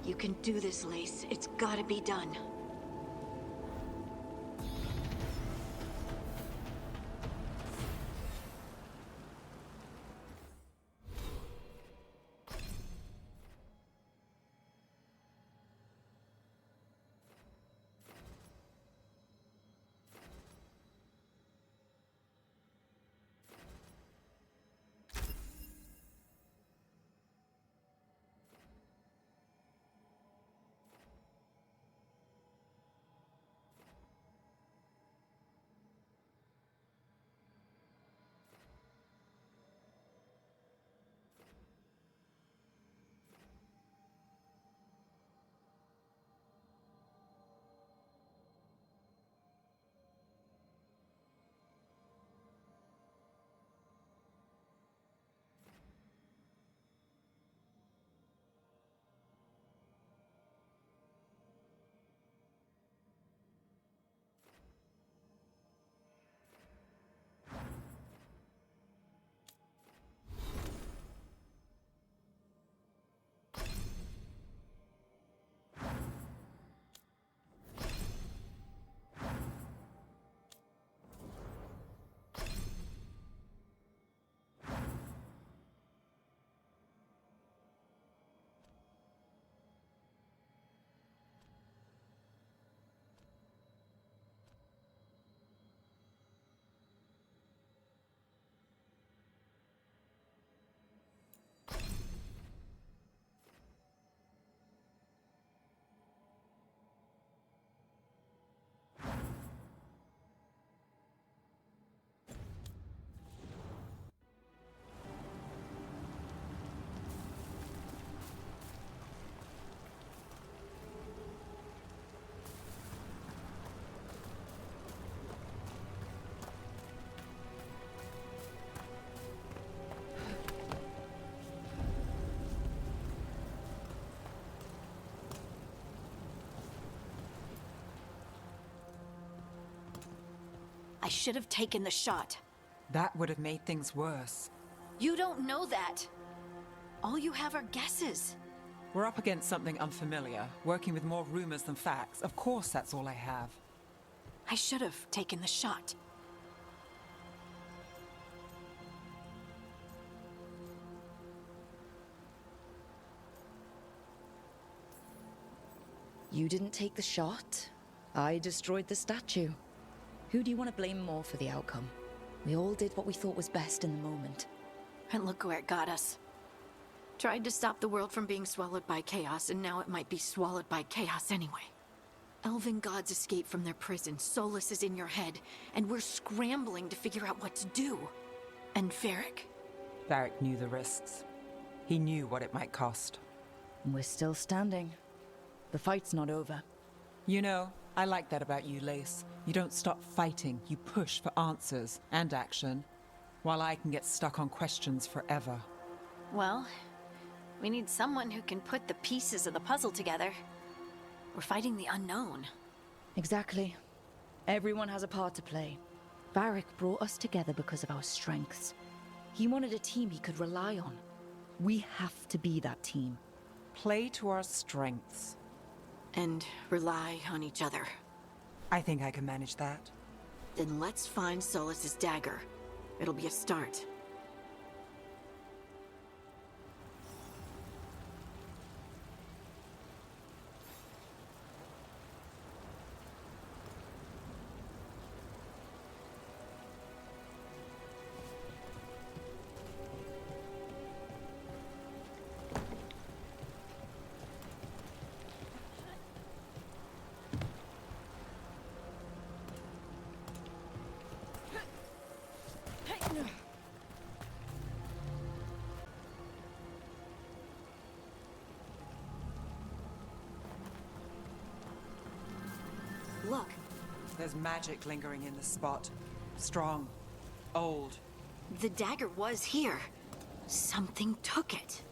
You can do this, Lace. It's gotta be done. I should have taken the shot. That would have made things worse. You don't know that. All you have are guesses. We're up against something unfamiliar, working with more rumors than facts. Of course that's all I have. I should have taken the shot. You didn't take the shot. I destroyed the statue. Who do you want to blame more for the outcome? We all did what we thought was best in the moment. And look where it got us. Tried to stop the world from being swallowed by chaos, and now it might be swallowed by chaos anyway. Elven gods escaped from their prison, Solus is in your head, and we're scrambling to figure out what to do. And Varric? Varric knew the risks. He knew what it might cost. And we're still standing. The fight's not over. You know, I like that about you, Lace. You don't stop fighting, you push for answers and action, while I can get stuck on questions forever. Well, we need someone who can put the pieces of the puzzle together. We're fighting the unknown. Exactly. Everyone has a part to play. Varric brought us together because of our strengths. He wanted a team he could rely on. We have to be that team. Play to our strengths. And rely on each other. I think I can manage that. Then let's find Solus's dagger. It'll be a start. Look. There's magic lingering in this spot. Strong. Old. The dagger was here. Something took it.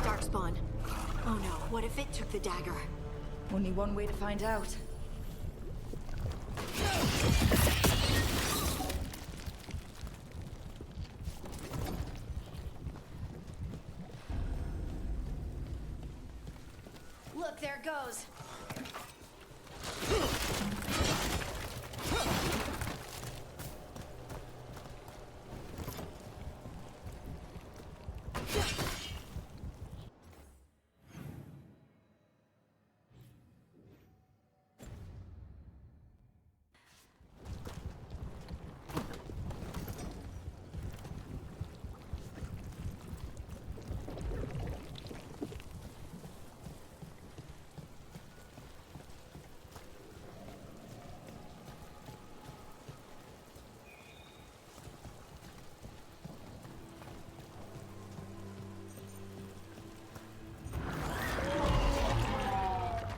Darkspawn. Oh no, what if it took the dagger? Only one way to find out. Look, there it goes.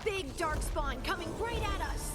Big darkspawn coming right at us!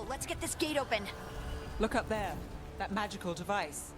Let's get this gate open. Look up there. That magical device.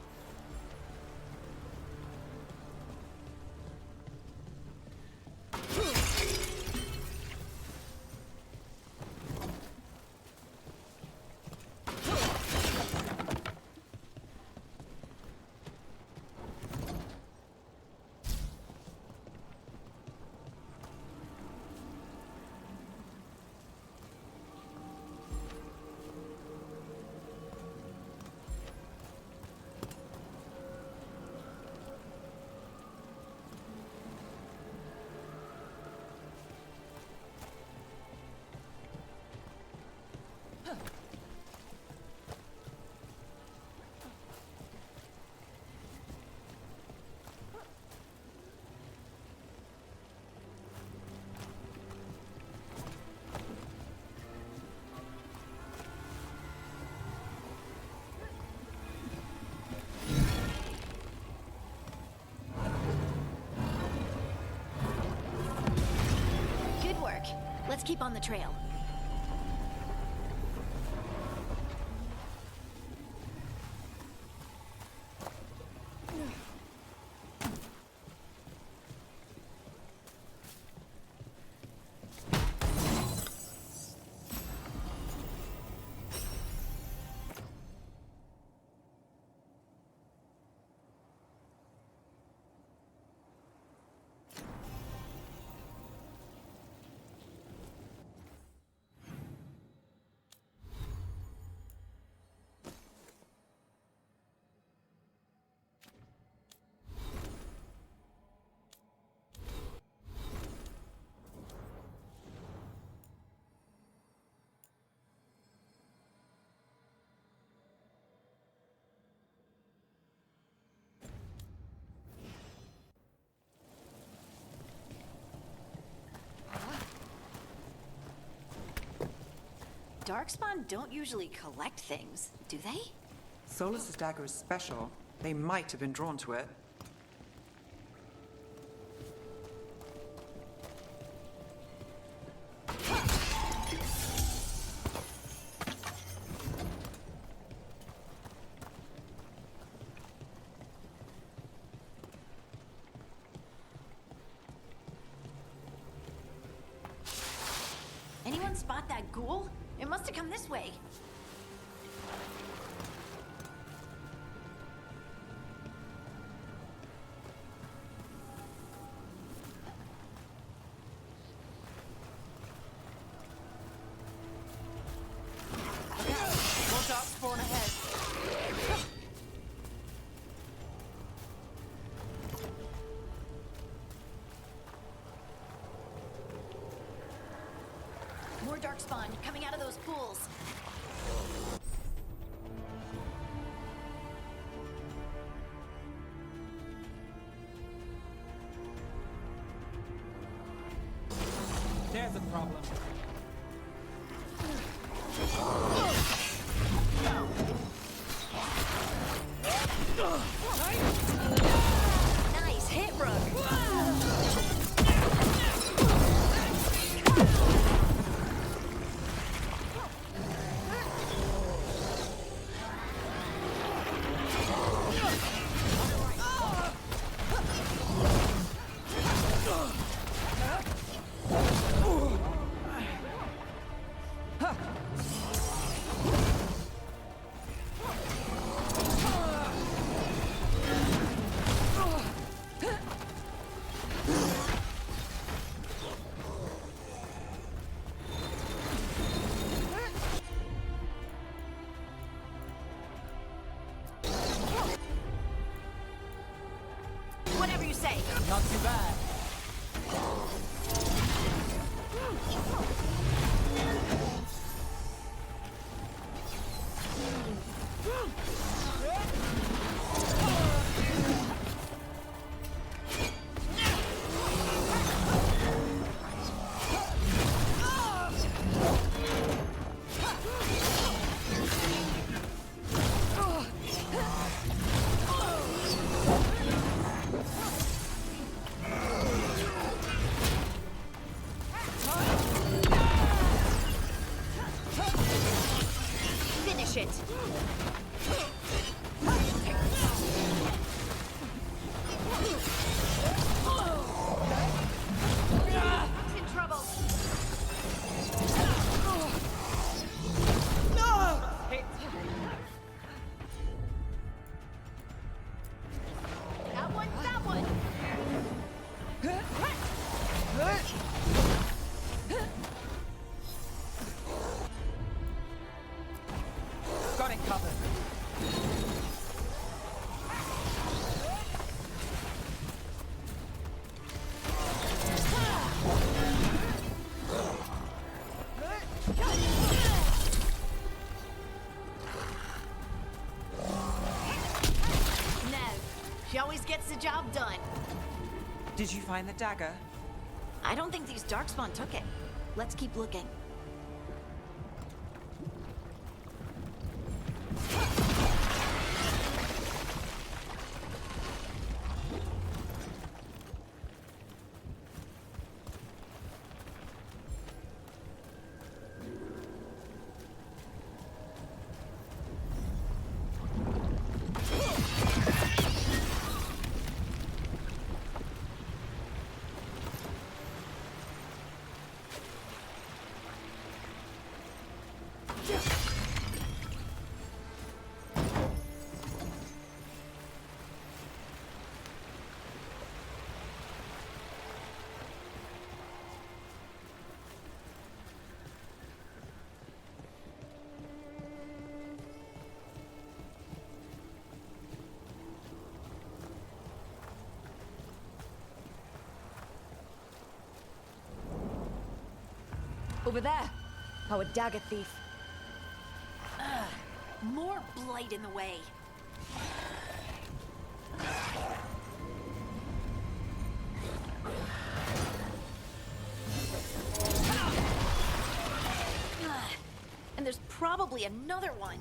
Good work. Let's keep on the trail. Darkspawn don't usually collect things, do they? Solus's dagger is special. They might have been drawn to it. Anyone spot that ghoul? It must have come this way. More dark spawn ahead. More dark darkspawn coming out of those pools. There's a problem. Nice hit, Rook. Whatever you say. Not too bad. Finish it. He's in trouble. That one, that one. Got it covered. Neve. She always gets the job done. Did you find the dagger? I don't think these darkspawn took it. Let's keep looking. Over there. Our dagger thief. More blight in the way. And there's probably another one.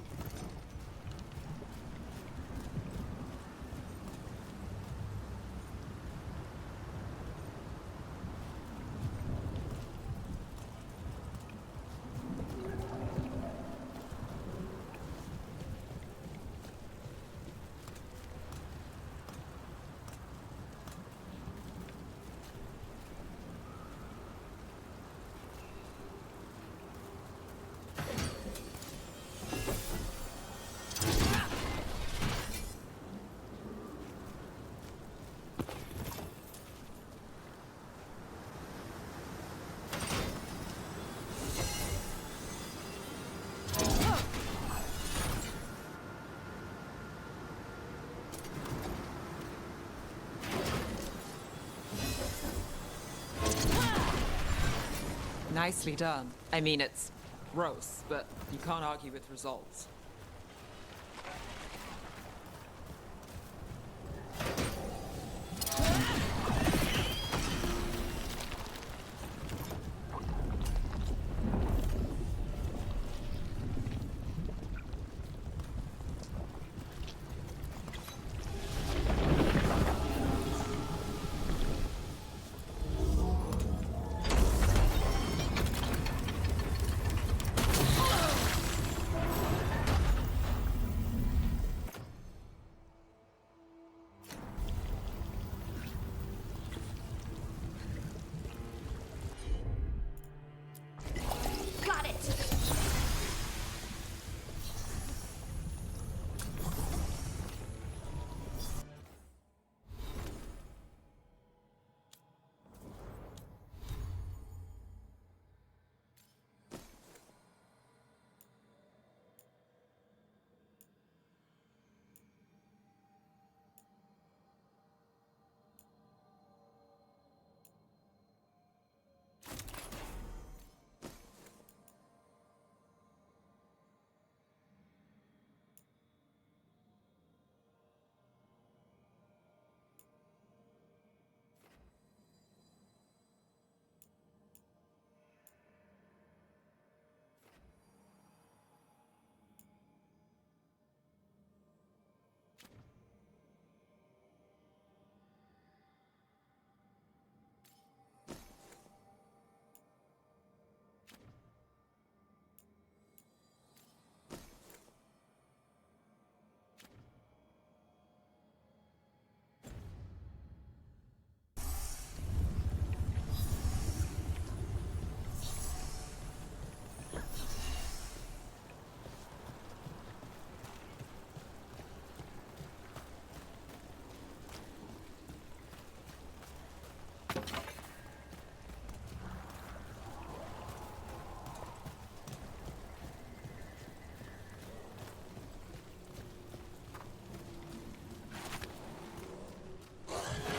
Nicely done. I mean, it's gross, but you can't argue with results. Got it!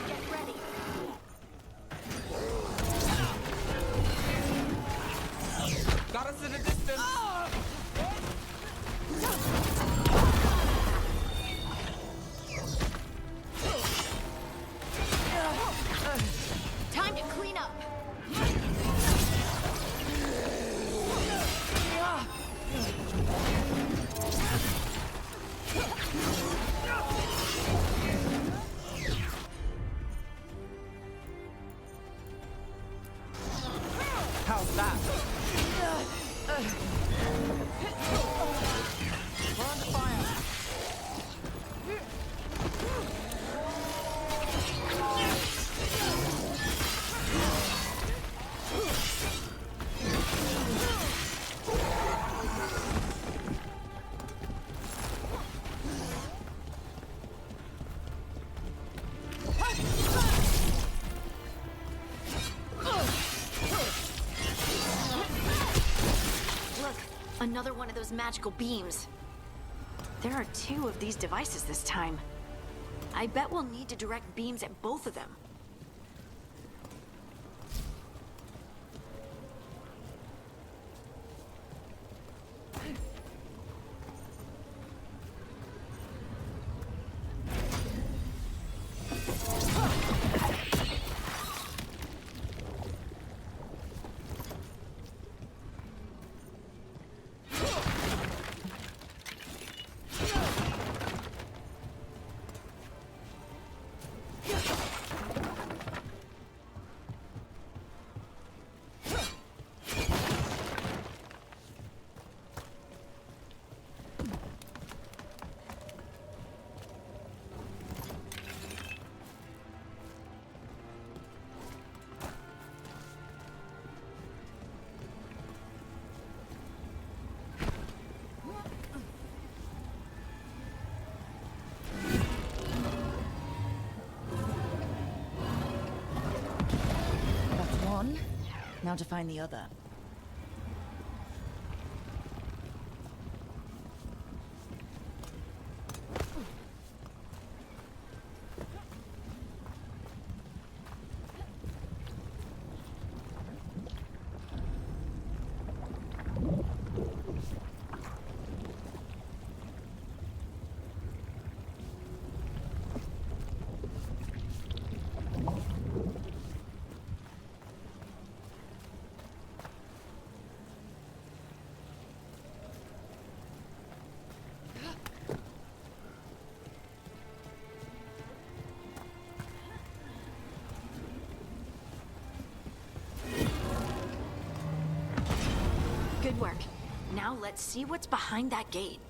Get ready! Got us at a distance! Time to clean up! How's that? We're under fire! Look, another one of those magical beams. There are 2 of these devices this time. I bet we'll need to direct beams at both of them. Now to find the other. Good work. Now let's see what's behind that gate.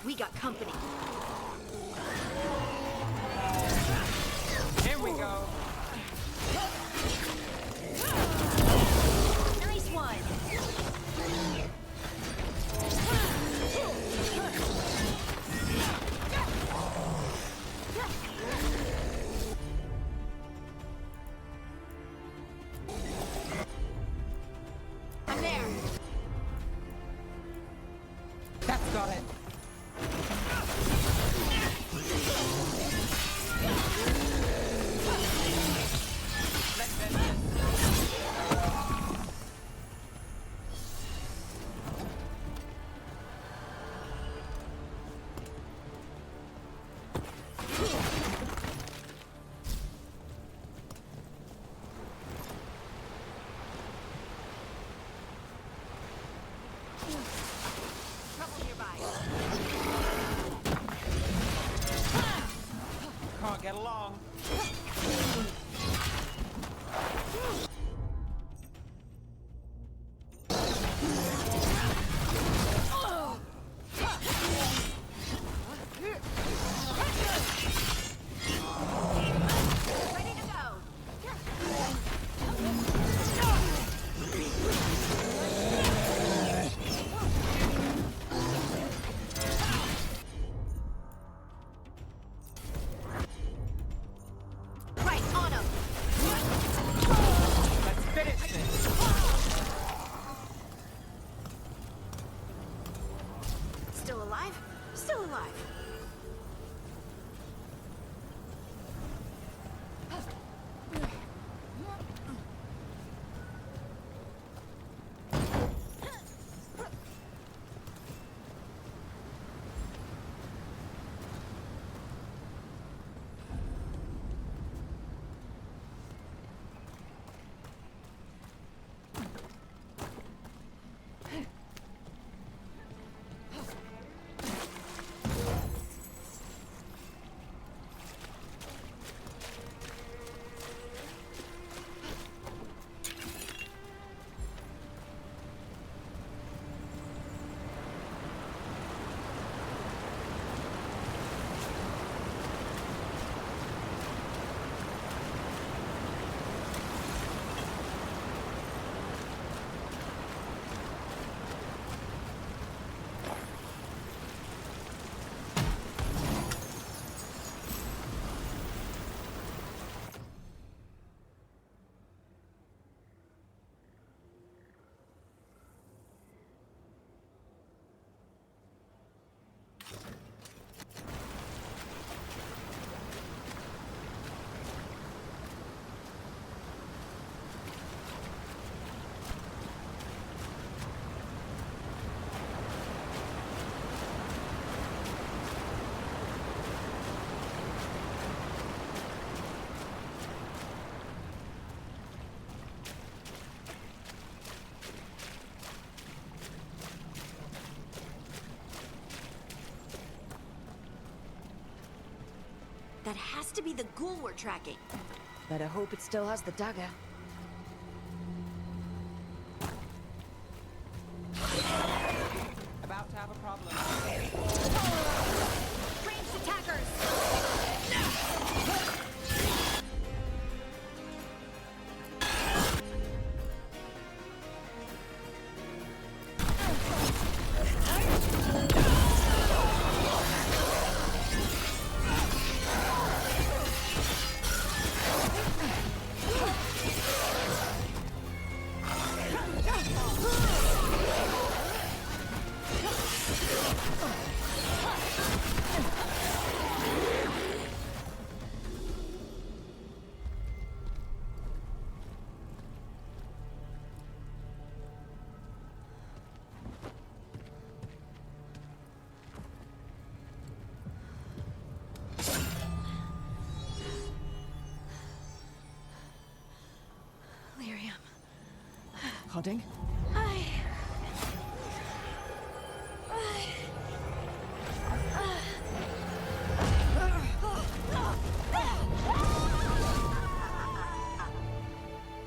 We got company. Here we go. Nice one. I'm there. That's got it. Can't get along. Ready to go. Right on him. Let's finish this. Still alive? Still alive. That has to be the ghoul we're tracking. Better hope it still has the dagger. About to have a problem. Ranged attackers! Lyrium. Hodding?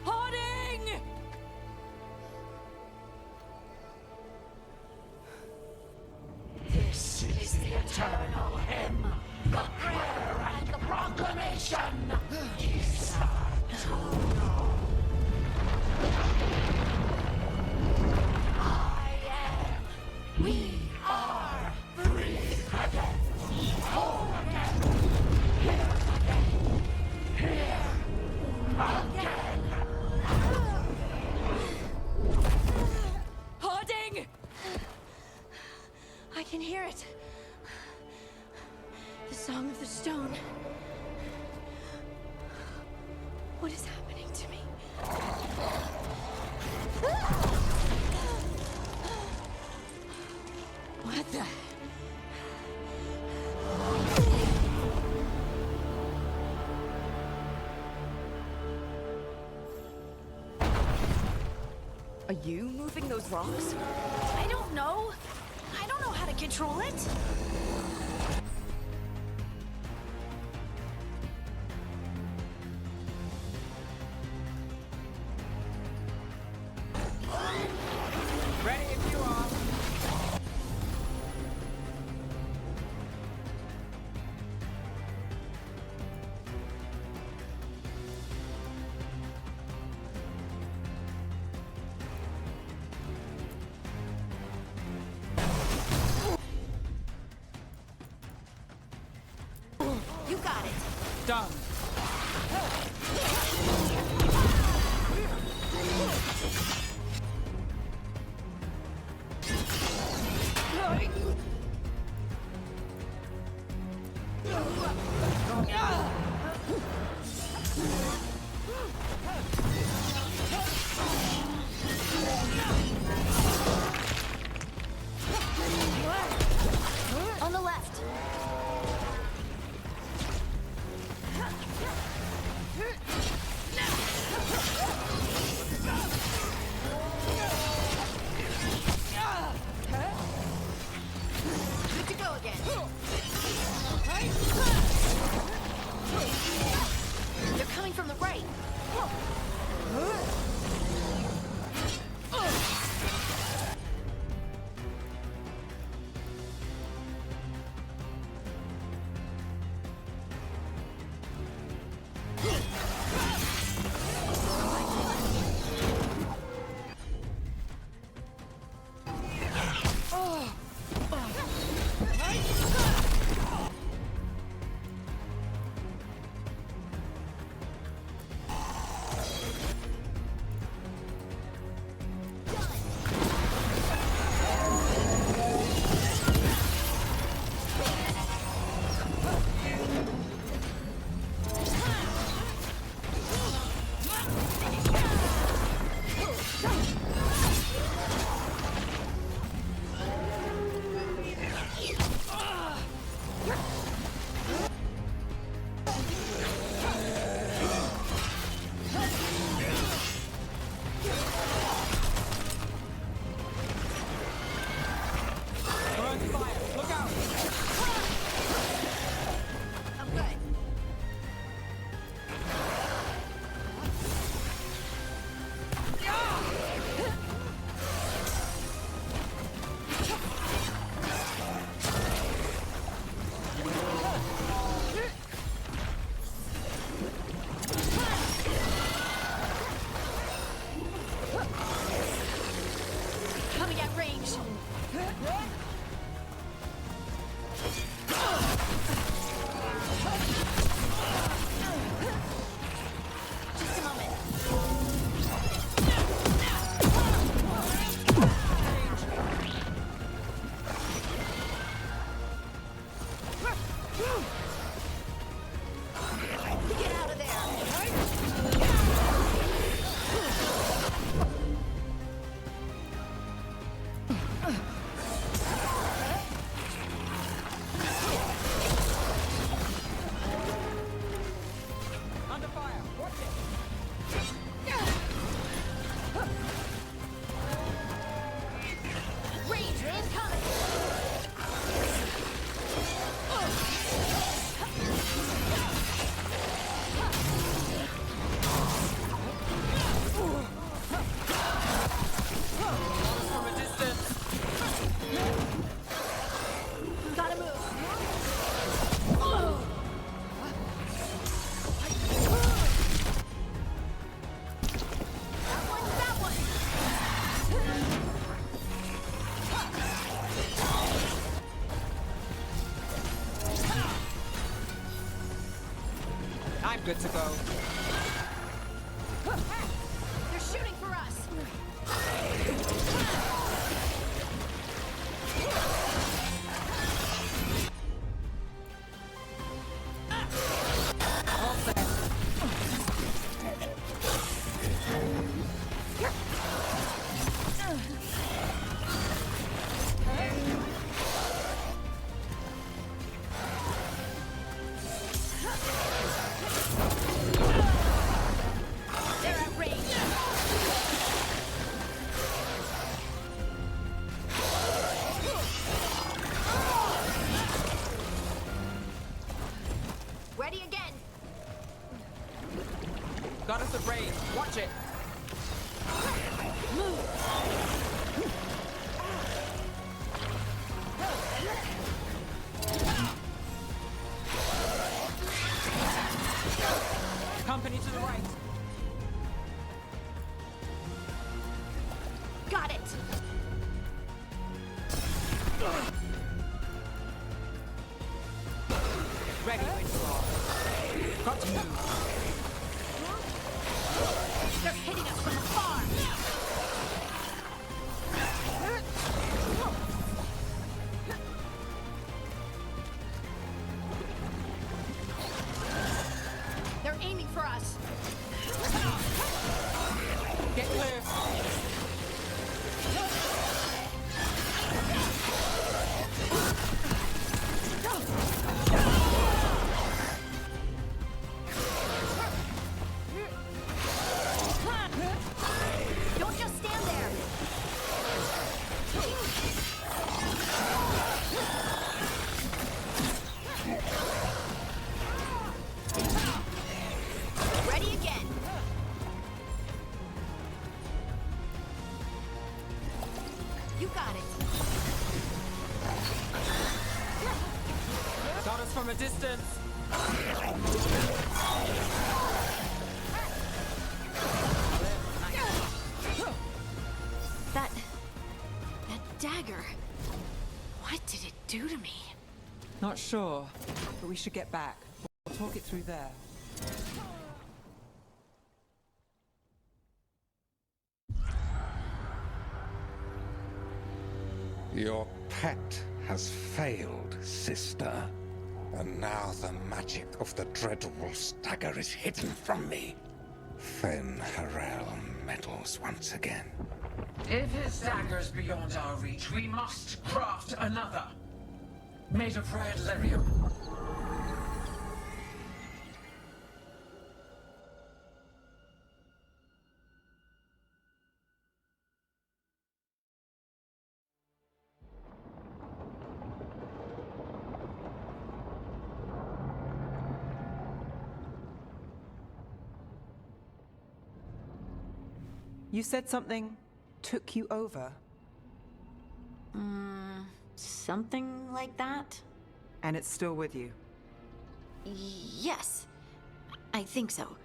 Hoarding! This is the eternal hymn, the prayer and the proclamation. I am. We are free again. Whole again. Here again. Here again. Hoarding! I can hear it. The Song of the Stone. What is happening to me? What the? Are you moving those rocks? I don't know. I don't know how to control it. Ready if you are. You got it. Done. On the left. Good to go again. They're coming from the right. Get out of there! Under fire! Watch it! Ranger incoming! From a distance! Gotta move! That one! I'm good to go. They're shooting for us! All set. They're at range! Ready again! Got us at range. Watch it. Company to the right. Got it! Ready when you are. Got to move. They're hitting us from afar! They're aiming for us! Get clear. Don't just stand there! Ready again! You got it! Got us from a distance. That dagger. What did it do to me? Not sure, but we should get back. We'll talk it through there. Your pet has failed, sister. And now the magic of the Dreadwolf's dagger is hidden from me. Fen Harel meddles once again. If his dagger's beyond our reach, we must craft another. Made of red lyrium. You said something took you over, Something like that? and it's still with you. Yes. I think so.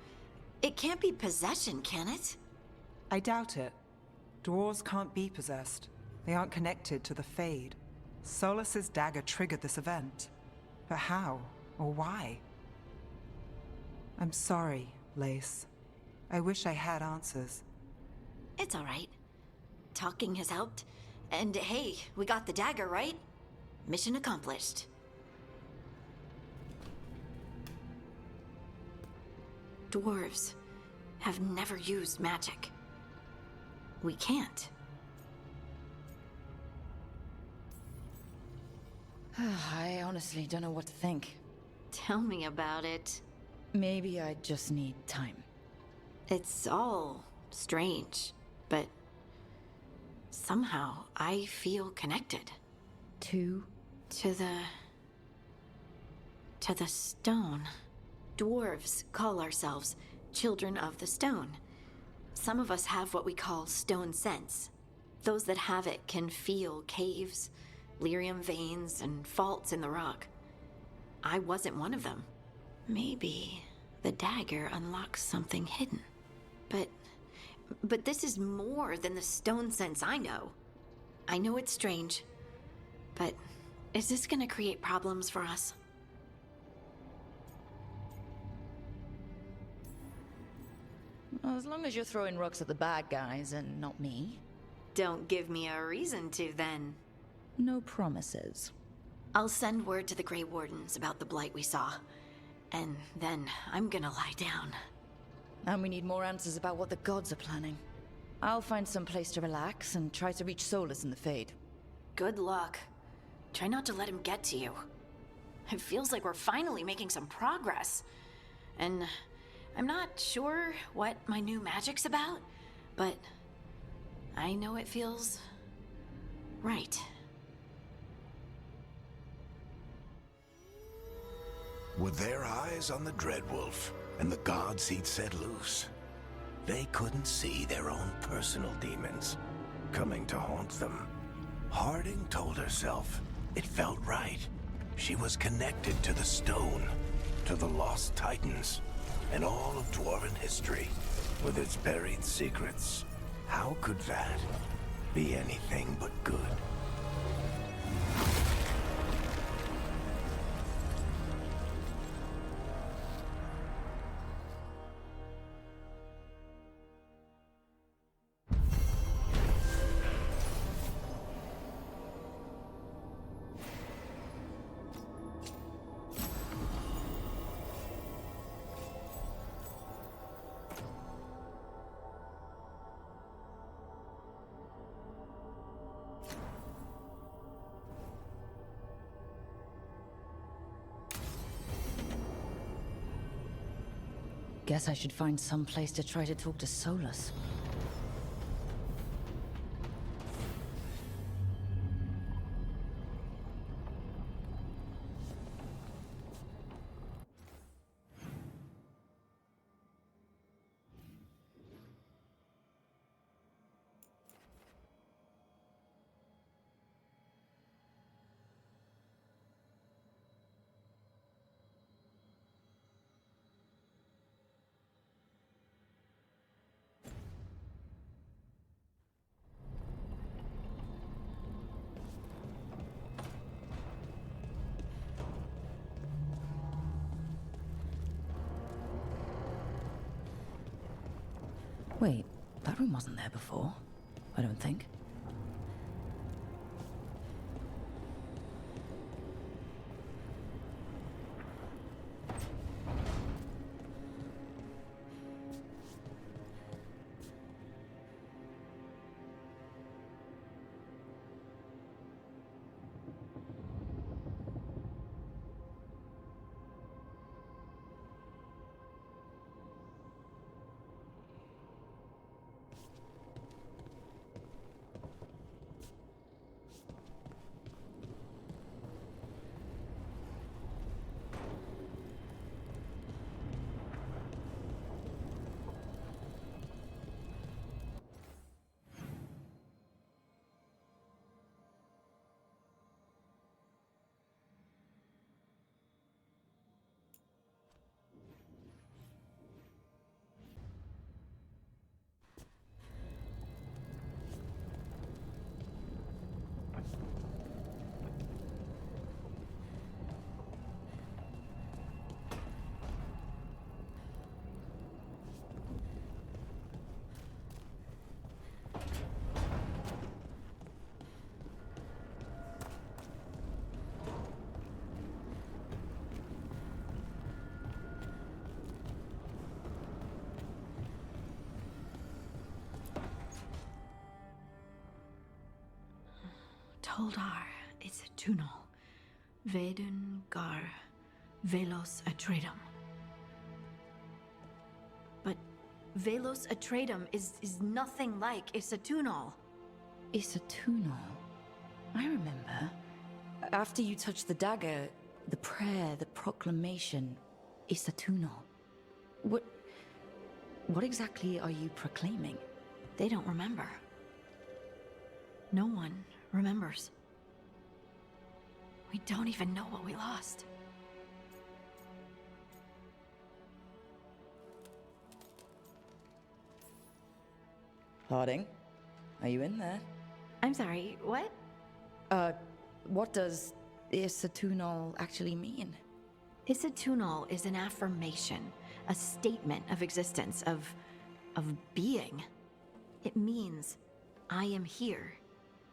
It can't be possession, can it? I doubt it. Dwarves can't be possessed. They aren't connected to the Fade. Solus's dagger triggered this event. But how? Or why? I'm sorry, Lace. I wish I had answers. It's all right. Talking has helped. And hey, we got the dagger, right? Mission accomplished. Dwarves have never used magic. We can't. I honestly don't know what to think. Tell me about it. Maybe I just need time. It's all strange, but somehow I feel connected. To To the stone. Dwarves call ourselves children of the stone. Some of us have what we call stone sense. Those that have it can feel caves, lyrium veins, and faults in the rock. I wasn't one of them. Maybe the dagger unlocks something hidden. But this is more than the stone sense I know. I know it's strange, but is this gonna create problems for us? Well, as long as you're throwing rocks at the bad guys and not me. Don't give me a reason to, then. No promises. I'll send word to the Grey Wardens about the blight we saw. And then I'm gonna lie down. And we need more answers about what the gods are planning. I'll find some place to relax and try to reach Solus in the Fade. Good luck. Try not to let him get to you. It feels like we're finally making some progress. And I'm not sure what my new magic's about, but I know it feels right. With their eyes on the Dreadwolf and the gods he'd set loose, they couldn't see their own personal demons coming to haunt them. Harding told herself it felt right. She was connected to the stone, to the lost titans, and all of Dwarven history, with its buried secrets. How could that be anything but good? Guess I should find some place to try to talk to Solus. Wait, that room wasn't there before. I don't think. Toldar, it's a Tunal. Veilguard, Velos Atreidim. But Velos Atreidim is nothing like Isatunal. Isatunal. I remember. After you touched the dagger, the prayer, the proclamation, Isatunal. What exactly are you proclaiming? They don't remember. No one remembers. We don't even know what we lost. Harding, are you in there? I'm sorry, what? What does Isatunal actually mean? Isatunal is an affirmation, a statement of existence, of being. It means, I am here.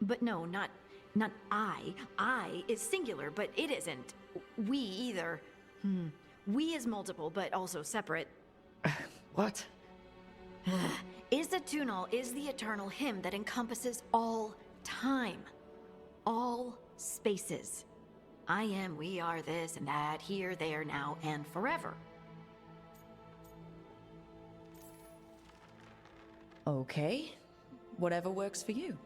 But no, not I. I is singular, but it isn't. We either. We is multiple, but also separate. What? Isatunal is the eternal hymn that encompasses all time. All spaces. I am, we are, this and that, here, there, now, and forever. Okay. Whatever works for you.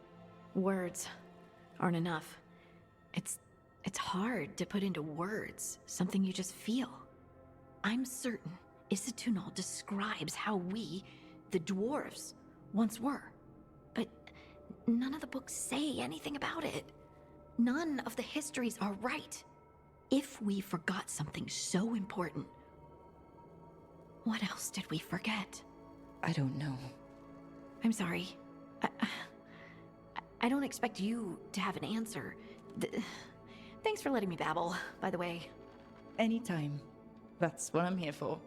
Words aren't enough. It's hard to put into words something you just feel. I'm certain Isatunal describes how we, the dwarves, once were. But none of the books say anything about it. None of the histories are right. If we forgot something so important, what else did we forget? I don't know. I'm sorry. I don't expect you to have an answer. Thanks for letting me babble, by the way. Anytime. That's what I'm here for.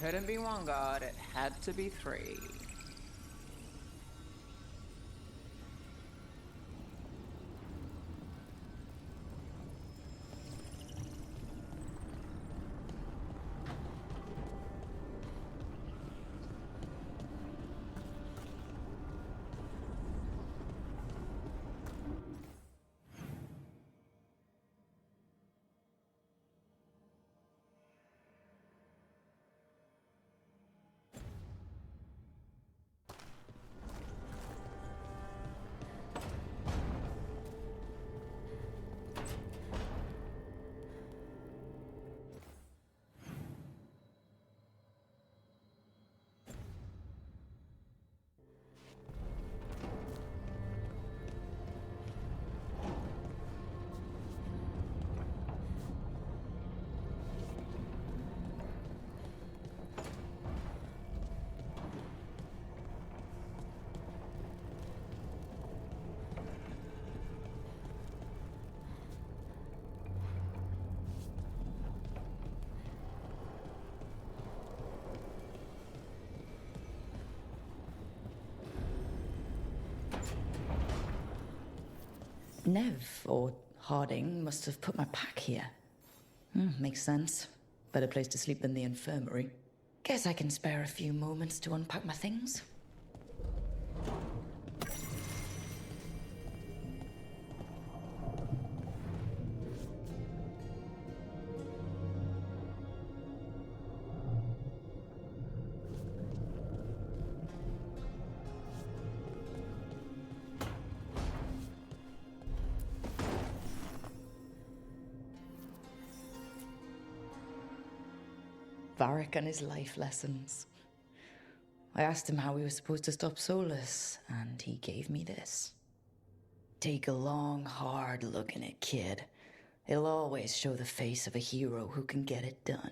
Couldn't be one god, it had to be three. Neve, or Harding, must have put my pack here. Makes sense. Better place to sleep than the infirmary. Guess I can spare a few moments to unpack my things. Varric and his life lessons. I asked him how we were supposed to stop Solus, and he gave me this. Take a long, hard look in it, kid. It'll always show the face of a hero who can get it done.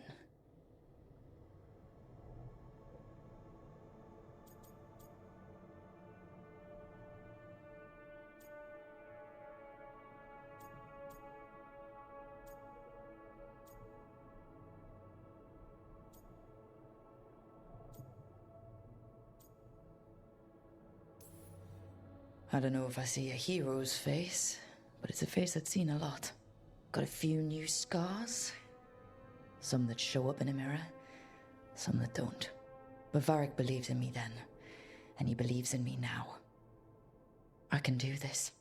I don't know if I see a hero's face, but it's a face I've seen a lot. Got a few new scars. Some that show up in a mirror, some that don't. But Varric believed in me then, and he believes in me now. I can do this.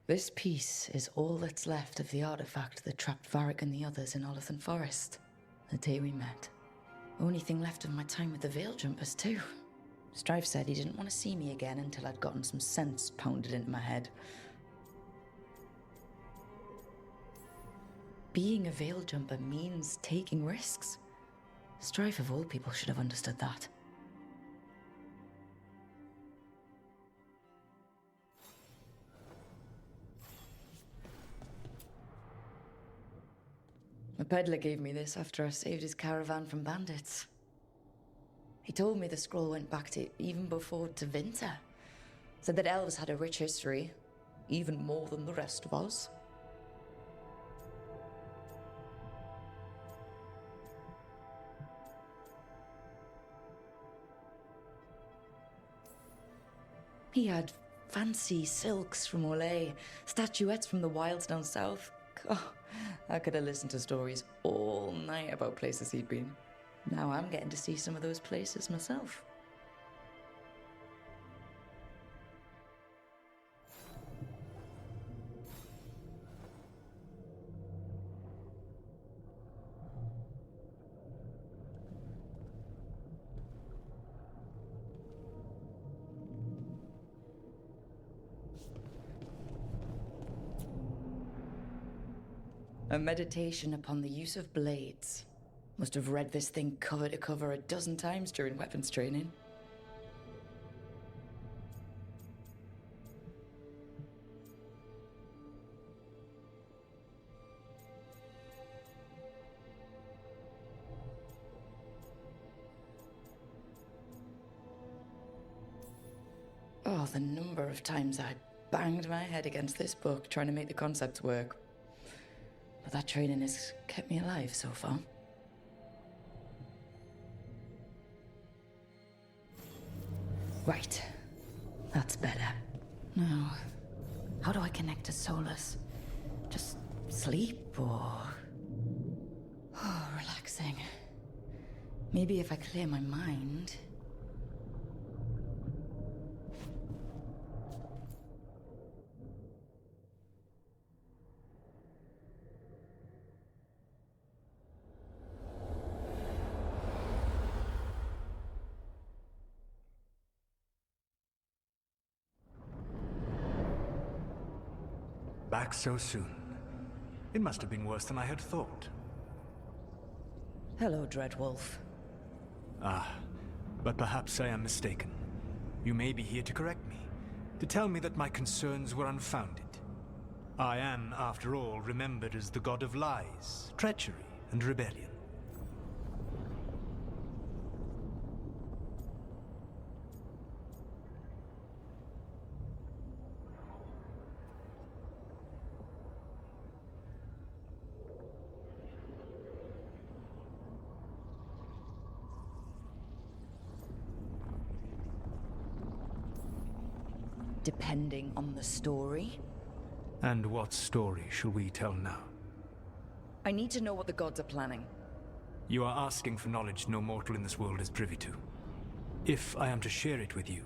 This piece is all that's left of the artifact that trapped Varric and the others in Olithan Forest, the day we met. Only thing left of my time with the Veiljumpers, too. Strife said he didn't want to see me again until I'd gotten some sense pounded into my head. Being a Veiljumper means taking risks. Strife of all people should have understood that. A peddler gave me this after I saved his caravan from bandits. He told me the scroll went back to even before Tevinter. Said that elves had a rich history, even more than the rest of us. He had fancy silks from Olay, statuettes from the wilds down south. Oh, I could have listened to stories all night about places he'd been. Now I'm getting to see some of those places myself. A meditation upon the use of blades. Must have read this thing cover to cover a dozen times during weapons training. Oh, Oh, the number of times I banged my head against this book trying to make the concepts work. But that training has kept me alive so far. Right. That's better. Now, how do I connect to Solus? Just sleep or... Oh, relaxing. Maybe if I clear my mind... Back so soon. It must have been worse than I had thought. Hello, Dreadwolf. Ah, but perhaps I am mistaken. You may be here to correct me, to tell me that my concerns were unfounded. I am, after all, remembered as the god of lies, treachery, and rebellion. Depending on the story. And what story shall we tell now? I need to know what the gods are planning. You are asking for knowledge no mortal in this world is privy to. If I am to share it with you,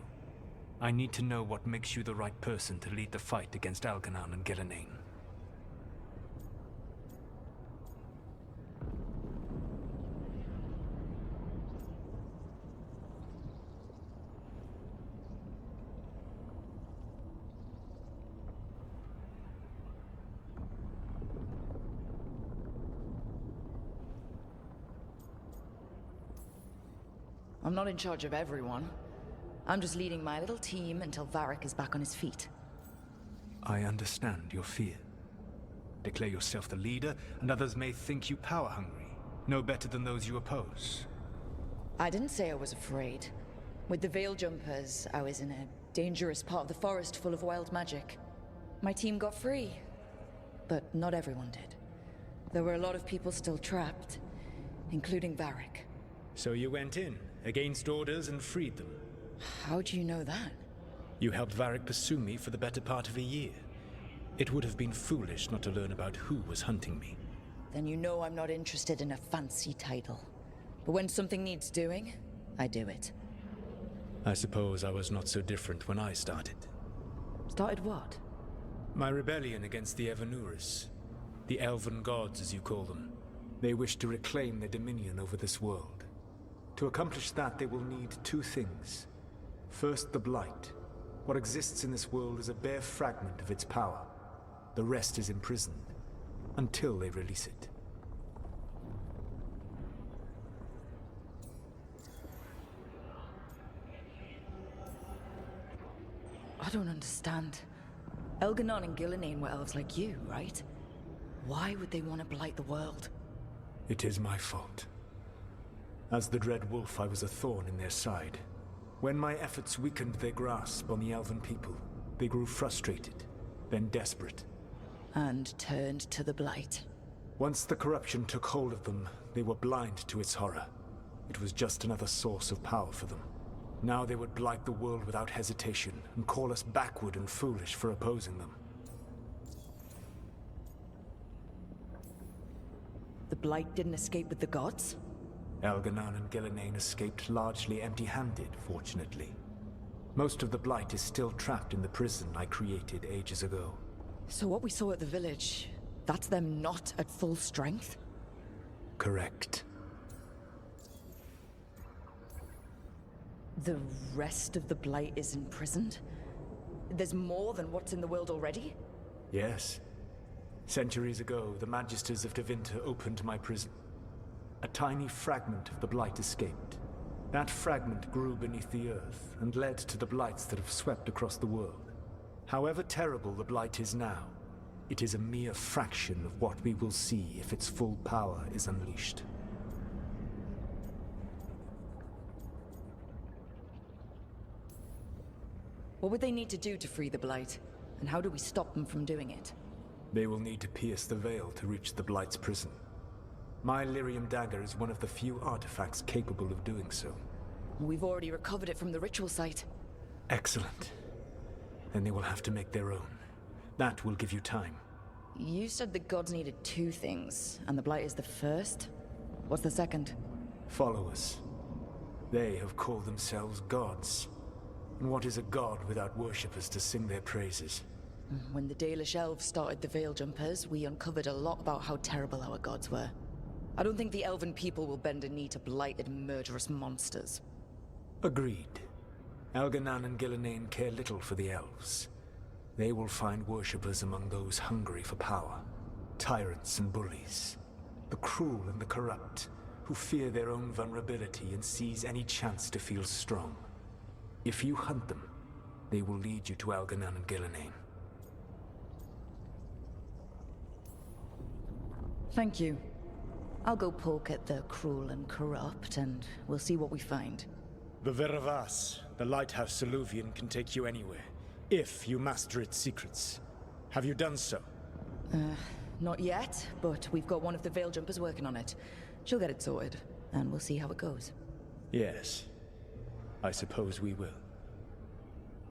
I need to know what makes you the right person to lead the fight against Algernon and Gillenane. I'm not in charge of everyone. I'm just leading my little team until Varric is back on his feet. I understand your fear. Declare yourself the leader, and others may think you power-hungry, no better than those you oppose. I didn't say I was afraid. With the Veil Jumpers, I was in a dangerous part of the forest full of wild magic. My team got free, but not everyone did. There were a lot of people still trapped, including Varric. So you went in, against orders, and freed them. How do you know that? You helped Varric pursue me for the better part of a year. It would have been foolish not to learn about who was hunting me. Then you know I'm not interested in a fancy title. But when something needs doing, I do it. I suppose I was not so different when I started. Started what? My rebellion against the Evanuris. The elven gods, as you call them. They wish to reclaim their dominion over this world. To accomplish that, they will need two things. First, the Blight. What exists in this world is a bare fragment of its power. The rest is imprisoned, until they release it. I don't understand. Elganon and Gillenane were elves like you, right? Why would they want to blight the world? It is my fault. As the Dread Wolf, I was a thorn in their side. When my efforts weakened their grasp on the elven people, they grew frustrated, then desperate. And turned to the Blight. Once the corruption took hold of them, they were blind to its horror. It was just another source of power for them. Now they would blight the world without hesitation, and call us backward and foolish for opposing them. The Blight didn't escape with the gods? Algernon and Gillenane escaped largely empty-handed, fortunately. Most of the Blight is still trapped in the prison I created ages ago. So what we saw at the village, that's them not at full strength? Correct. The rest of the Blight is imprisoned? There's more than what's in the world already? Yes. Centuries ago, the Magisters of Tevinter opened my prison. A tiny fragment of the Blight escaped. That fragment grew beneath the earth and led to the Blights that have swept across the world. However terrible the Blight is now, it is a mere fraction of what we will see if its full power is unleashed. What would they need to do to free the Blight? And how do we stop them from doing it? They will need to pierce the veil to reach the Blight's prison. My lyrium dagger is one of the few artifacts capable of doing so. We've already recovered it from the ritual site. Excellent. Then they will have to make their own. That will give you time. You said the gods needed 2 things, and the Blight is the first? What's the second? Followers. They have called themselves gods. And what is a god without worshippers to sing their praises? When the Dalish elves started the Veil Jumpers, we uncovered a lot about how terrible our gods were. I don't think the elven people will bend a knee to blighted, murderous monsters. Agreed. Elganan and Gillenane care little for the elves. They will find worshippers among those hungry for power. Tyrants and bullies. The cruel and the corrupt, who fear their own vulnerability and seize any chance to feel strong. If you hunt them, they will lead you to Elganan and Gillenane. Thank you. I'll go poke at the cruel and corrupt, and we'll see what we find. The Veravas, the lighthouse Soluvian, can take you anywhere, if you master its secrets. Have you done so? Not yet, but we've got one of the Veil Jumpers working on it. She'll get it sorted, and we'll see how it goes. Yes. I suppose we will.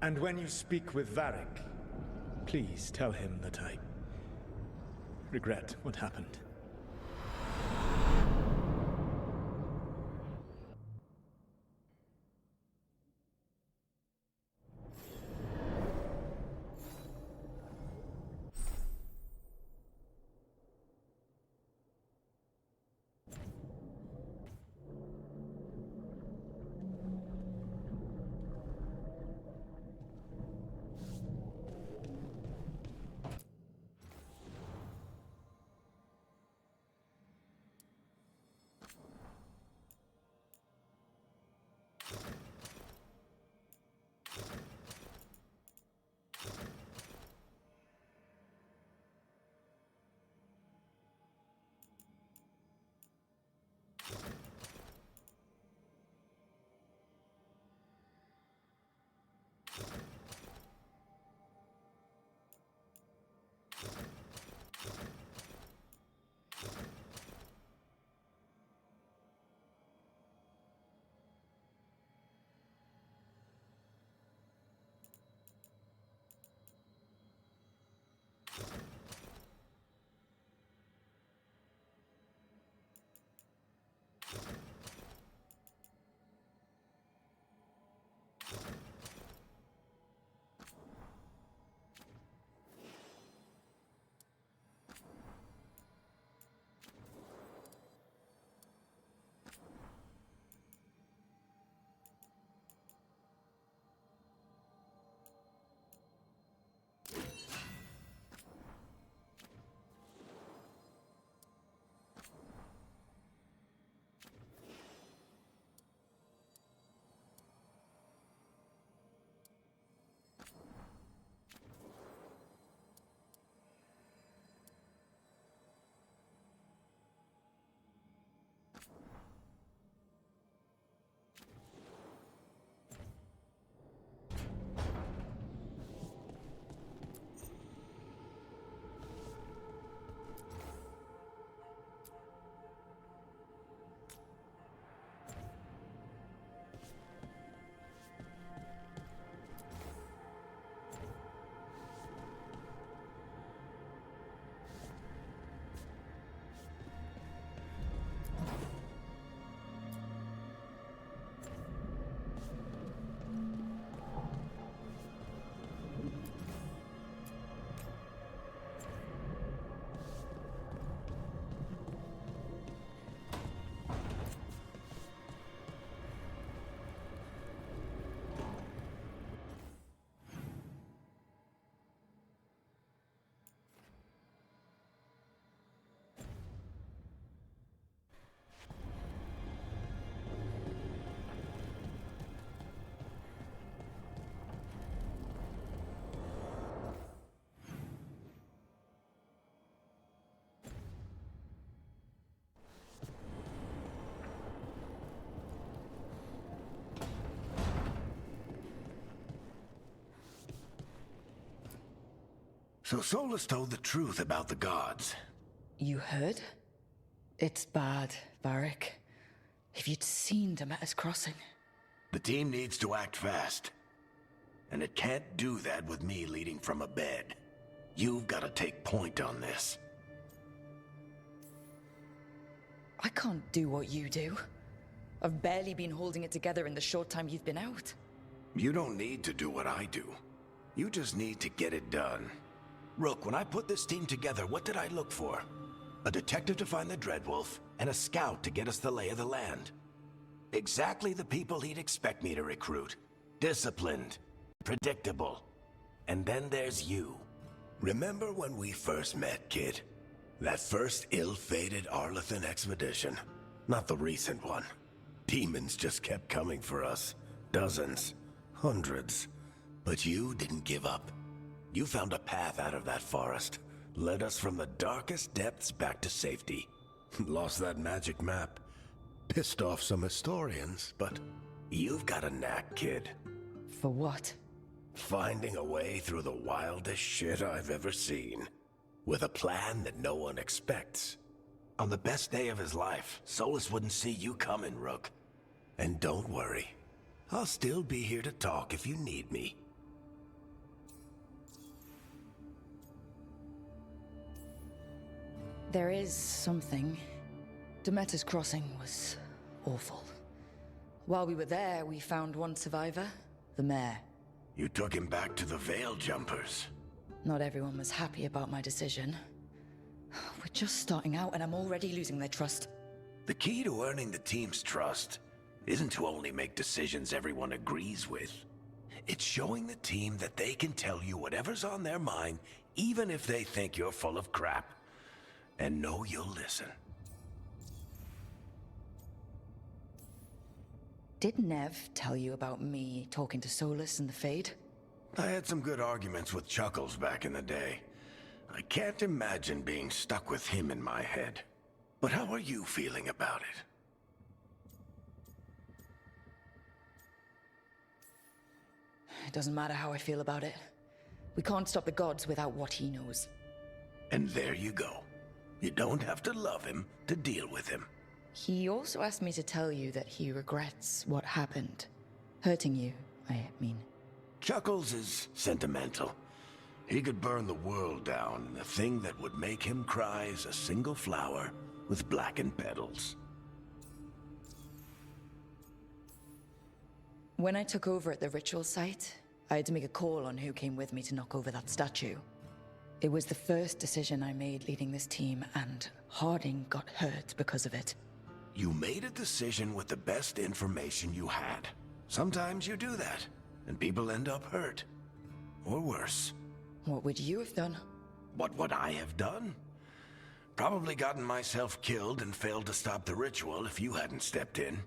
And when you speak with Varric, please tell him that I regret what happened. So Solus told the truth about the gods. You heard? It's bad, Varric. If you'd seen Demeter's crossing. The team needs to act fast. And it can't do that with me leading from a bed. You've got to take point on this. I can't do what you do. I've barely been holding it together in the short time you've been out. You don't need to do what I do. You just need to get it done. Rook, when I put this team together, what did I look for? A detective to find the Dreadwolf, and a scout to get us the lay of the land. Exactly the people he'd expect me to recruit. Disciplined, predictable. And then there's you. Remember when we first met, kid? That first ill-fated Arlathan expedition. Not the recent one. Demons just kept coming for us. Dozens. Hundreds. But you didn't give up. You found a path out of that forest. Led us from the darkest depths back to safety. Lost that magic map. Pissed off some historians, but you've got a knack, kid. For what? Finding a way through the wildest shit I've ever seen. With a plan that no one expects. On the best day of his life, Solus wouldn't see you coming, Rook. And don't worry. I'll still be here to talk if you need me. There is something. Demeter's crossing was awful. While we were there, we found one survivor, the mayor. You took him back to the Veil Jumpers. Not everyone was happy about my decision. We're just starting out and I'm already losing their trust. The key to earning the team's trust isn't to only make decisions everyone agrees with. It's showing the team that they can tell you whatever's on their mind, even if they think you're full of crap. And know you'll listen. Did Neve tell you about me talking to Solus and the Fade? I had some good arguments with Chuckles back in the day. I can't imagine being stuck with him in my head. But how are you feeling about it? It doesn't matter how I feel about it. We can't stop the gods without what he knows. And there you go. You don't have to love him to deal with him. He also asked me to tell you that he regrets what happened. Hurting you, I mean. Chuckles is sentimental. He could burn the world down, and the thing that would make him cry is a single flower with blackened petals. When I took over at the ritual site, I had to make a call on who came with me to knock over that statue. It was the first decision I made leading this team, and Harding got hurt because of it. You made a decision with the best information you had. Sometimes you do that, and people end up hurt. Or worse. What would you have done? What would I have done? Probably gotten myself killed and failed to stop the ritual if you hadn't stepped in.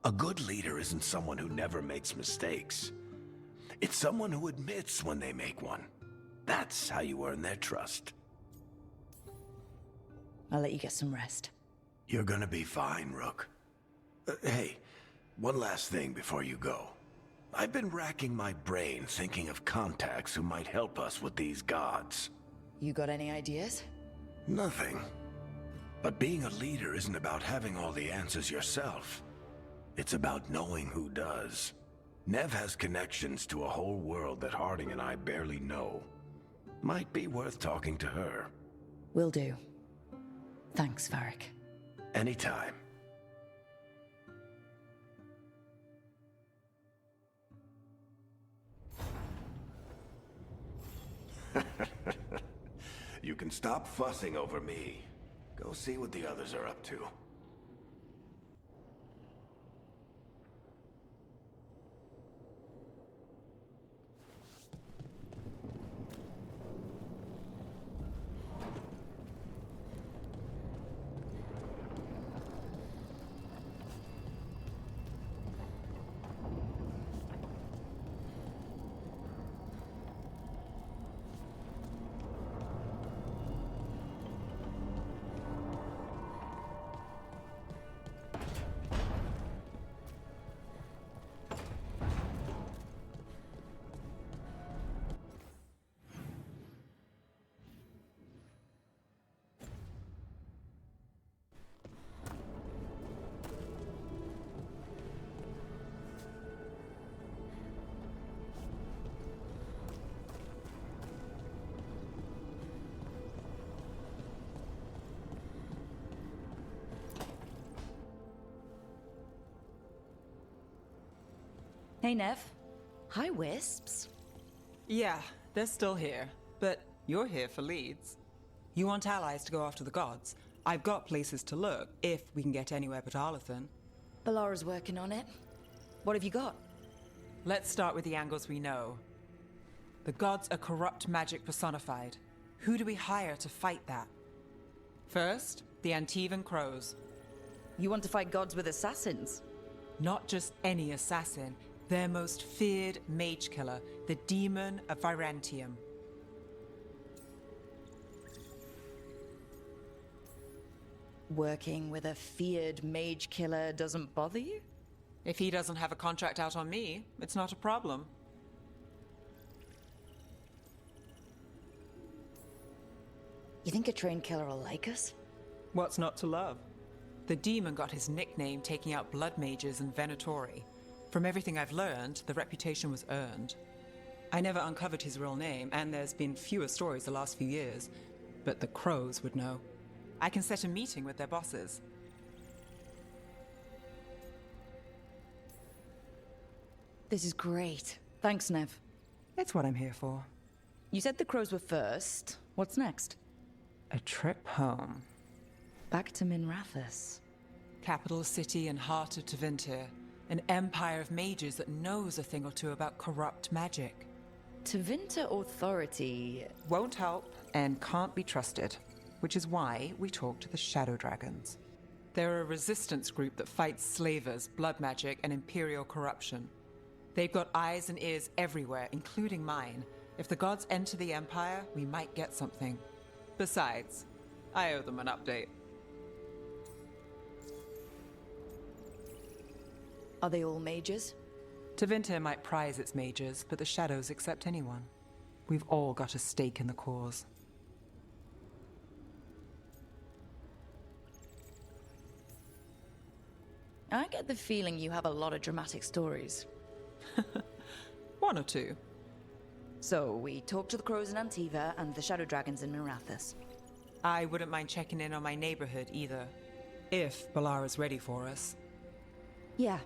A good leader isn't someone who never makes mistakes. It's someone who admits when they make one. That's how you earn their trust. I'll let you get some rest. You're gonna be fine, Rook. Hey, one last thing before you go. I've been racking my brain thinking of contacts who might help us with these gods. You got any ideas? Nothing. But being a leader isn't about having all the answers yourself. It's about knowing who does. Neve has connections to a whole world that Harding and I barely know. Might be worth talking to her. Will do. Thanks, Varric. Anytime. You can stop fussing over me. Go see what the others are up to. Hey, Neve. Hi, Wisps. Yeah, they're still here, but you're here for leads. You want allies to go after the gods? I've got places to look, if we can get anywhere but Arlathan. Balara's working on it. What have you got? Let's start with the angles we know. The gods are corrupt magic personified. Who do we hire to fight that? First, the Antivan Crows. You want to fight gods with assassins? Not just any assassin, their most feared mage killer, the Demon of Virantium. Working with a feared mage killer doesn't bother you? If he doesn't have a contract out on me, it's not a problem. You think a trained killer will like us? What's not to love? The demon got his nickname taking out blood mages and Venatori. From everything I've learned, the reputation was earned. I never uncovered his real name, and there's been fewer stories the last few years, but the Crows would know. I can set a meeting with their bosses. This is great. Thanks, Neve. It's what I'm here for. You said the Crows were first. What's next? A trip home. Back to Minrathous. Capital city and heart of Tevinter. An empire of mages that knows a thing or two about corrupt magic. Tevinter authority... Won't help and can't be trusted, which is why we talk to the Shadow Dragons. They're a resistance group that fights slavers, blood magic, and imperial corruption. They've got eyes and ears everywhere, including mine. If the gods enter the Empire, we might get something. Besides, I owe them an update. Are they all mages? Tevinter might prize its mages, but the Shadows accept anyone. We've all got a stake in the cause. I get the feeling you have a lot of dramatic stories. One or two. So, we talked to the Crows in Antiva and the Shadow Dragons in Minrathous. I wouldn't mind checking in on my neighborhood either. If Balara's ready for us. Yeah.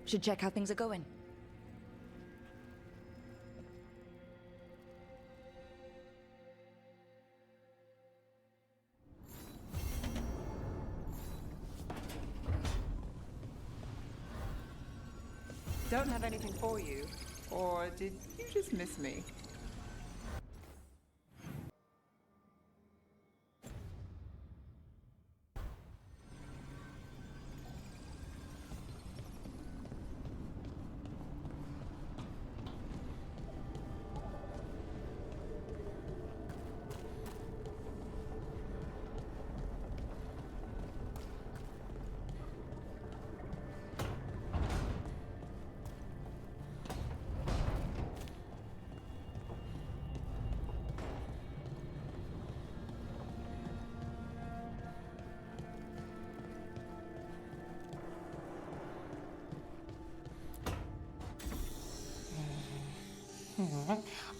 Should check how things are going. Don't have anything for you. Or did you just miss me?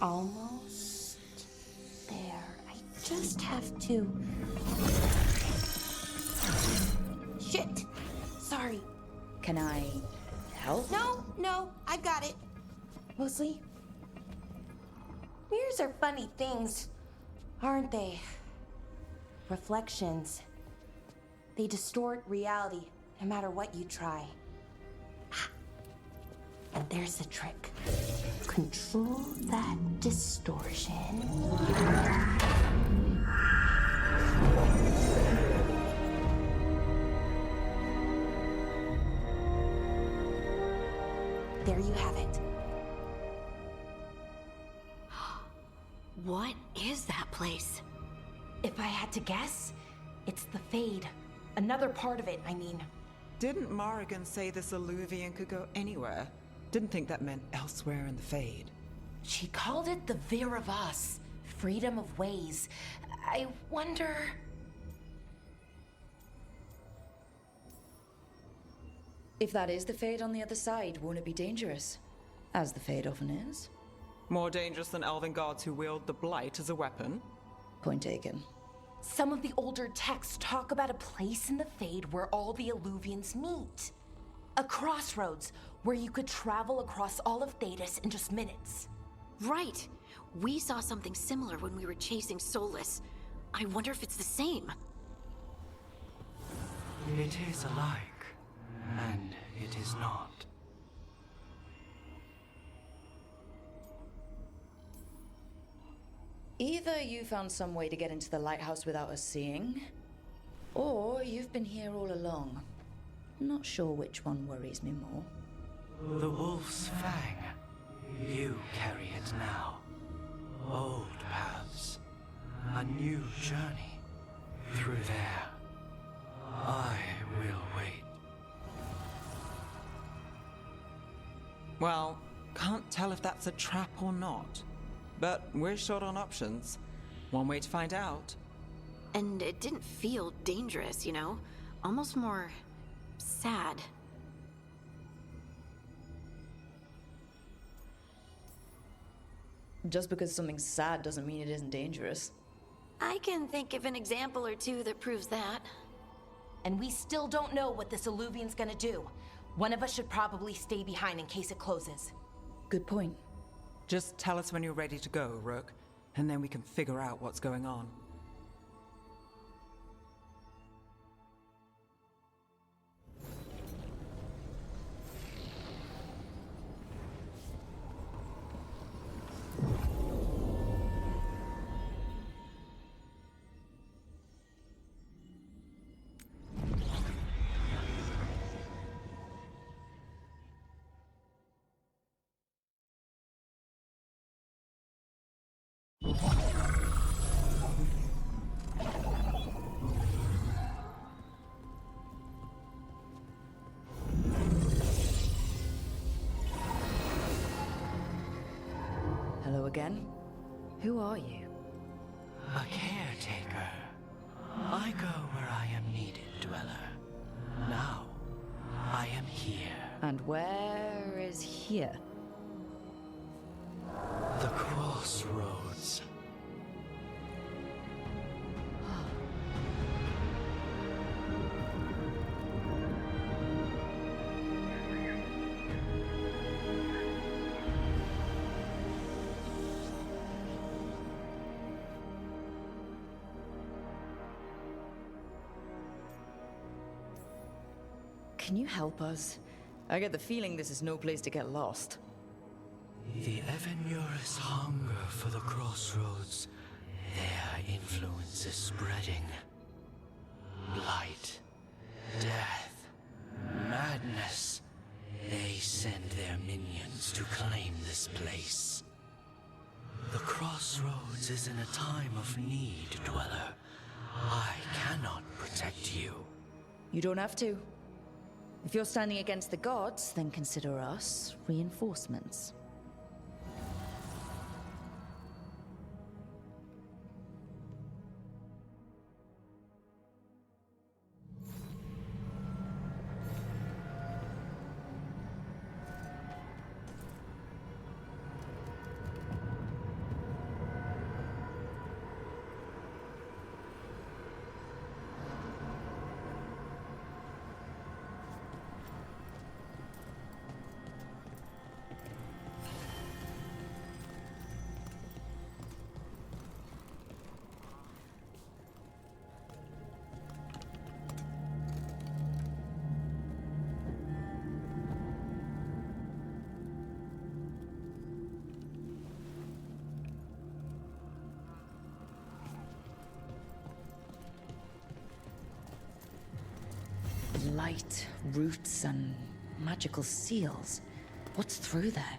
Almost there. I just have to... Shit! Sorry. Can I help? No, I got it. Mostly, mirrors are funny things, aren't they? Reflections. They distort reality, no matter what you try. And there's the trick. Control that distortion. There you have it. What is that place? If I had to guess, it's the Fade. Another part of it, I mean. Didn't Morrigan say this Illuvian could go anywhere? Didn't think that meant elsewhere in the Fade. She called it the Veer of Us. Freedom of ways. I wonder... If that is the Fade on the other side, won't it be dangerous? As the Fade often is. More dangerous than elven gods who wield the Blight as a weapon? Point taken. Some of the older texts talk about a place in the Fade where all the Illuvians meet. A crossroads where you could travel across all of Thedas in just minutes. Right. We saw something similar when we were chasing Solus. I wonder if it's the same. It is alike, and it is not. Either you found some way to get into the lighthouse without us seeing, or you've been here all along. Not sure which one worries me more. The Wolf's Fang. You carry it now. Old paths. A new journey. Through there. I will wait. Well, can't tell if that's a trap or not. But we're short on options. One way to find out. And it didn't feel dangerous, you know? Almost more sad. Just because something's sad doesn't mean it isn't dangerous. I can think of an example or two that proves that. And we still don't know what this Illuvian's gonna do. One of us should probably stay behind in case it closes. Good point. Just tell us when you're ready to go, Rook, and then we can figure out what's going on. Hello again. Who are you? A caretaker. I go where I am needed, Dweller. Now, I am here. And where is here? The crossroads. Can you help us? I get the feeling this is no place to get lost. The Evenurus hunger for the crossroads. Their influence is spreading. Blight, death, madness. They send their minions to claim this place. The crossroads is in a time of need, Dweller. I cannot protect you. You don't have to. If you're standing against the gods, then consider us reinforcements. Light, roots, and magical seals. What's through there?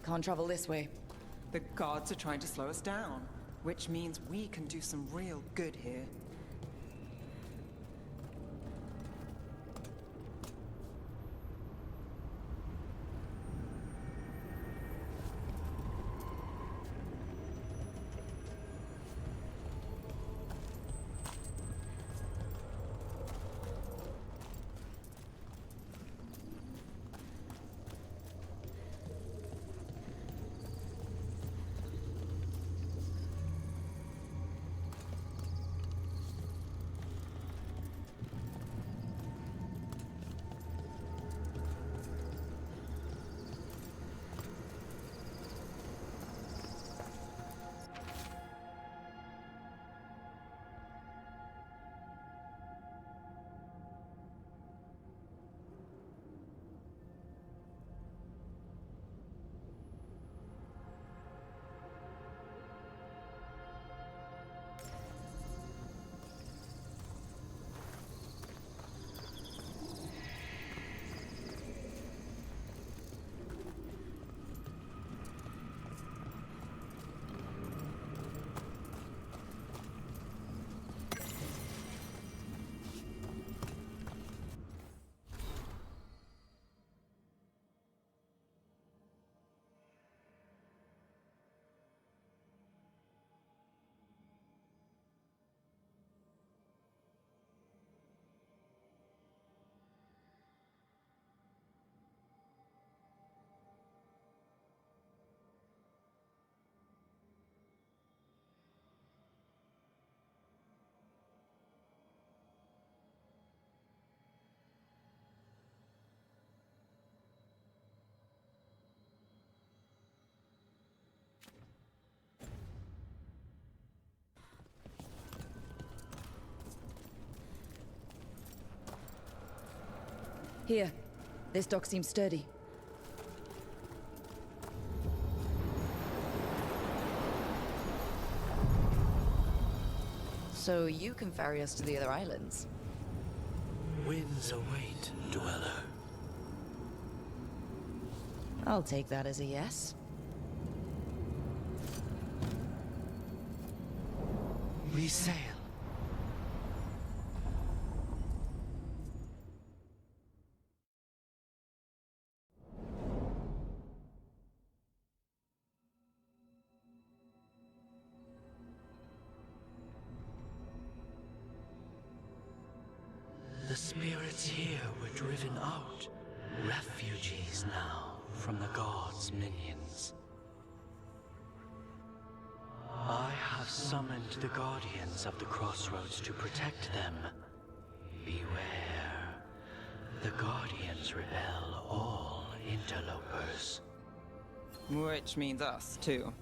can't travel this way. The gods are trying to slow us down, which means we can do some real good here. Here. This dock seems sturdy. So you can ferry us to the other islands? Winds await, dweller. I'll take that as a yes. We sail. The spirits here were driven out, refugees now from the gods' minions. I have summoned the guardians of the crossroads to protect them. Beware. The guardians repel all interlopers. Which means us, too.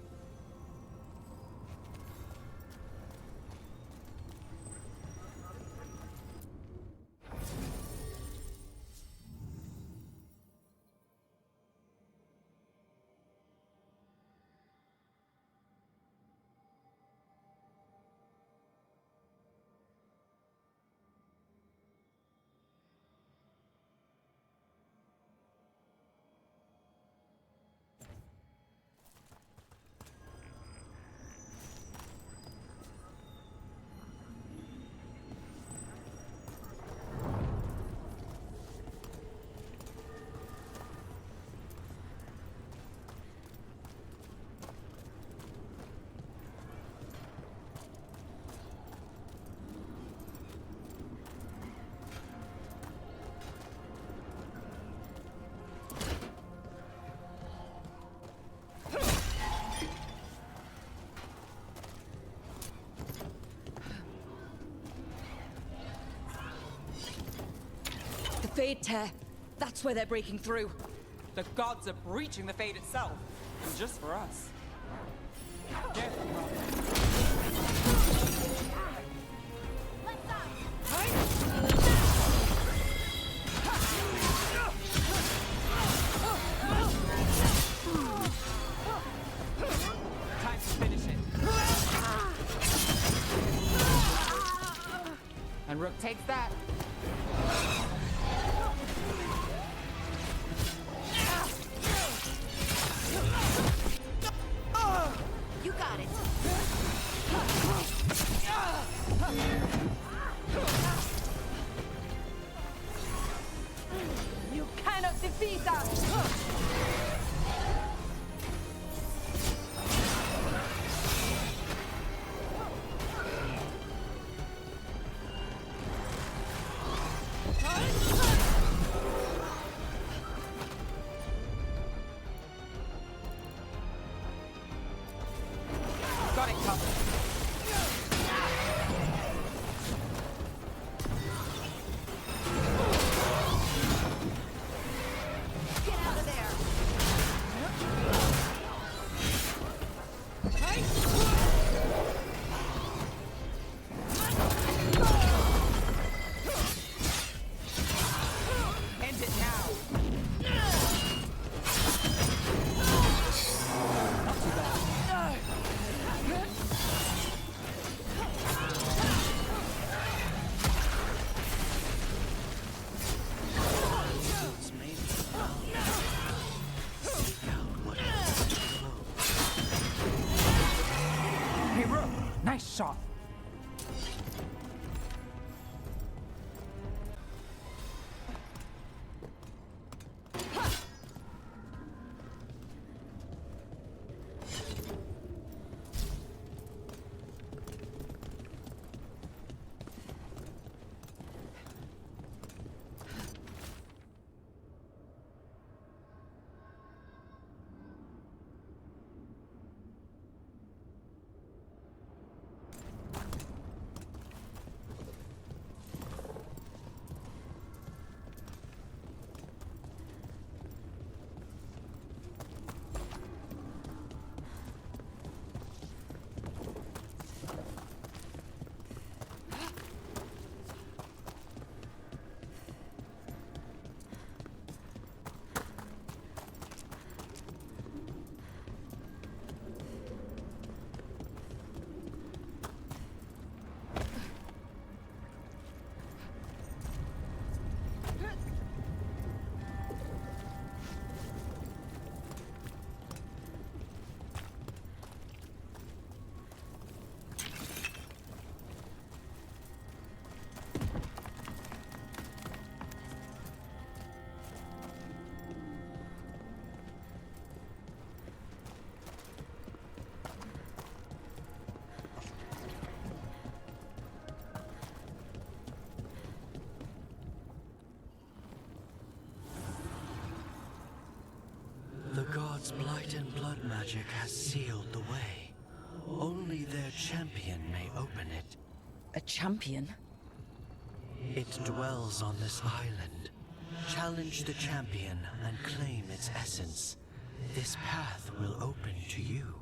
The Fade Tear. That's where they're breaking through. The gods are breaching the Fade itself. And just for us. Time to finish it. And Rook takes that. God's blight and blood magic has sealed the way. Only their champion may open it. A champion? It dwells on this island. Challenge the champion and claim its essence. This path will open to you.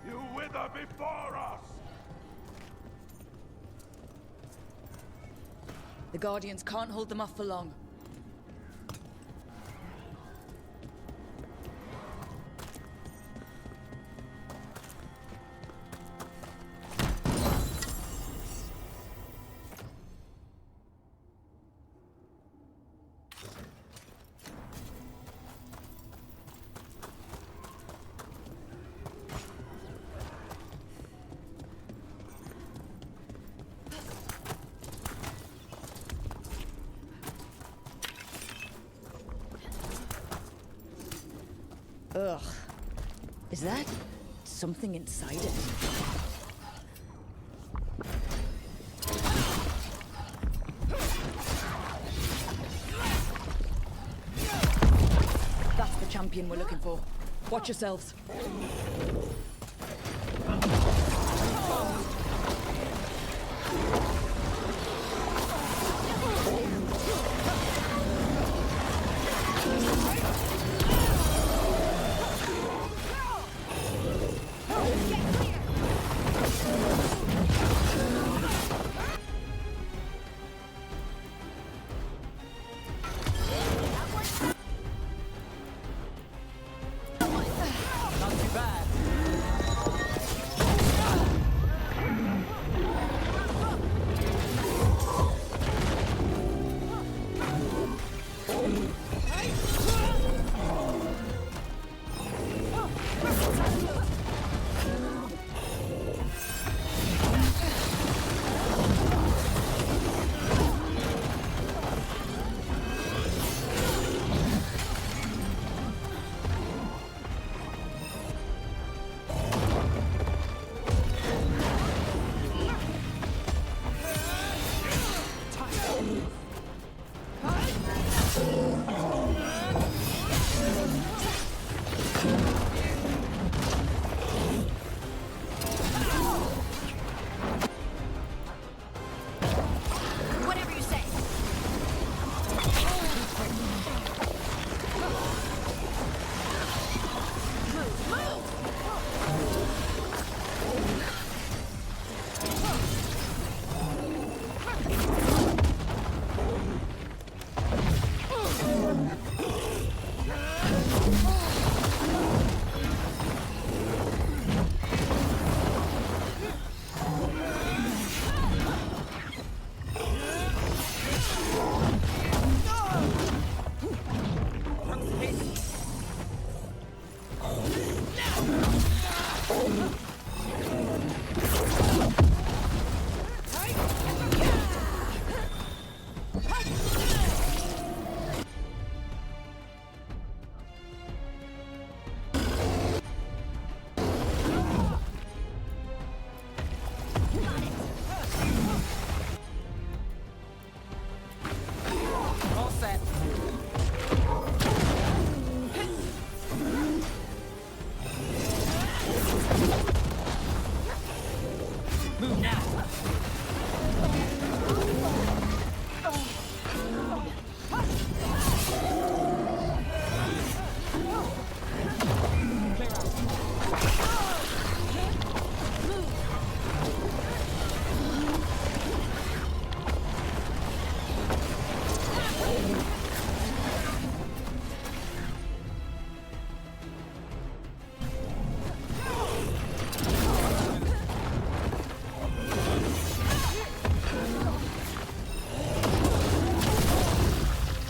You wither before us! The Guardians can't hold them off for long. Ugh. Is that something inside it? That's the champion we're looking for. Watch yourselves. All set. Move now.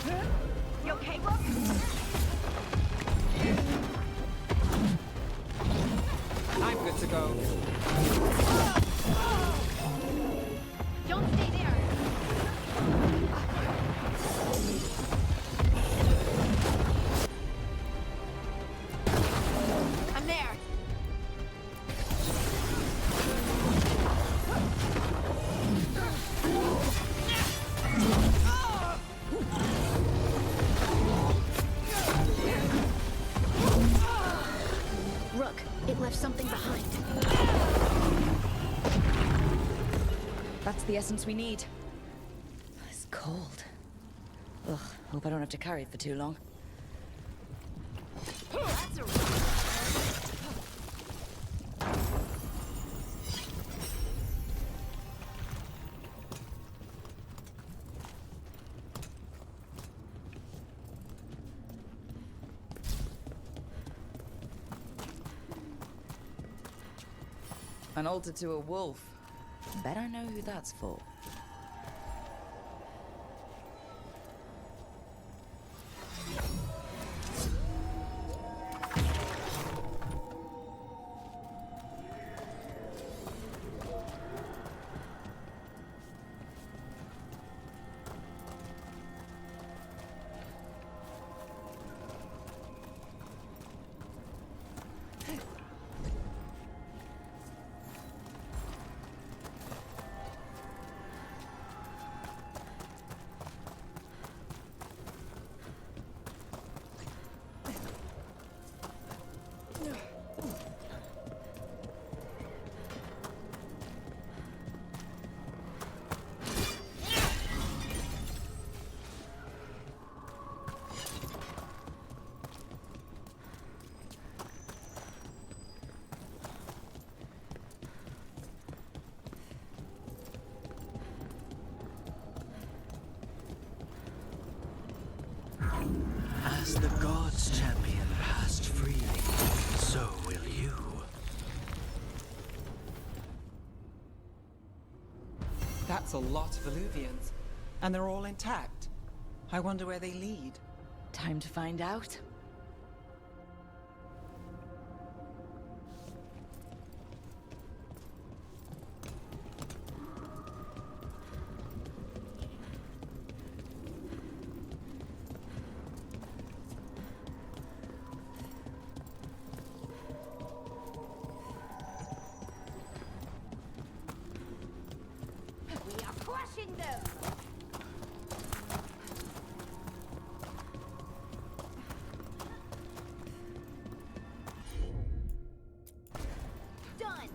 Clear out. You okay, Rook? I'm good to go. Don't stay there. I'm there. Rook, it left something behind. That's the essence we need. It's cold. Ugh, hope I don't have to carry it for too long. That's a An altar to a wolf. Bet I know who that's for. As the gods' champion passed freely, so will you. That's a lot of Illuvians. And they're all intact. I wonder where they lead. Time to find out. We are crushing them. Done.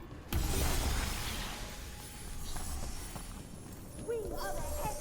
We are the head.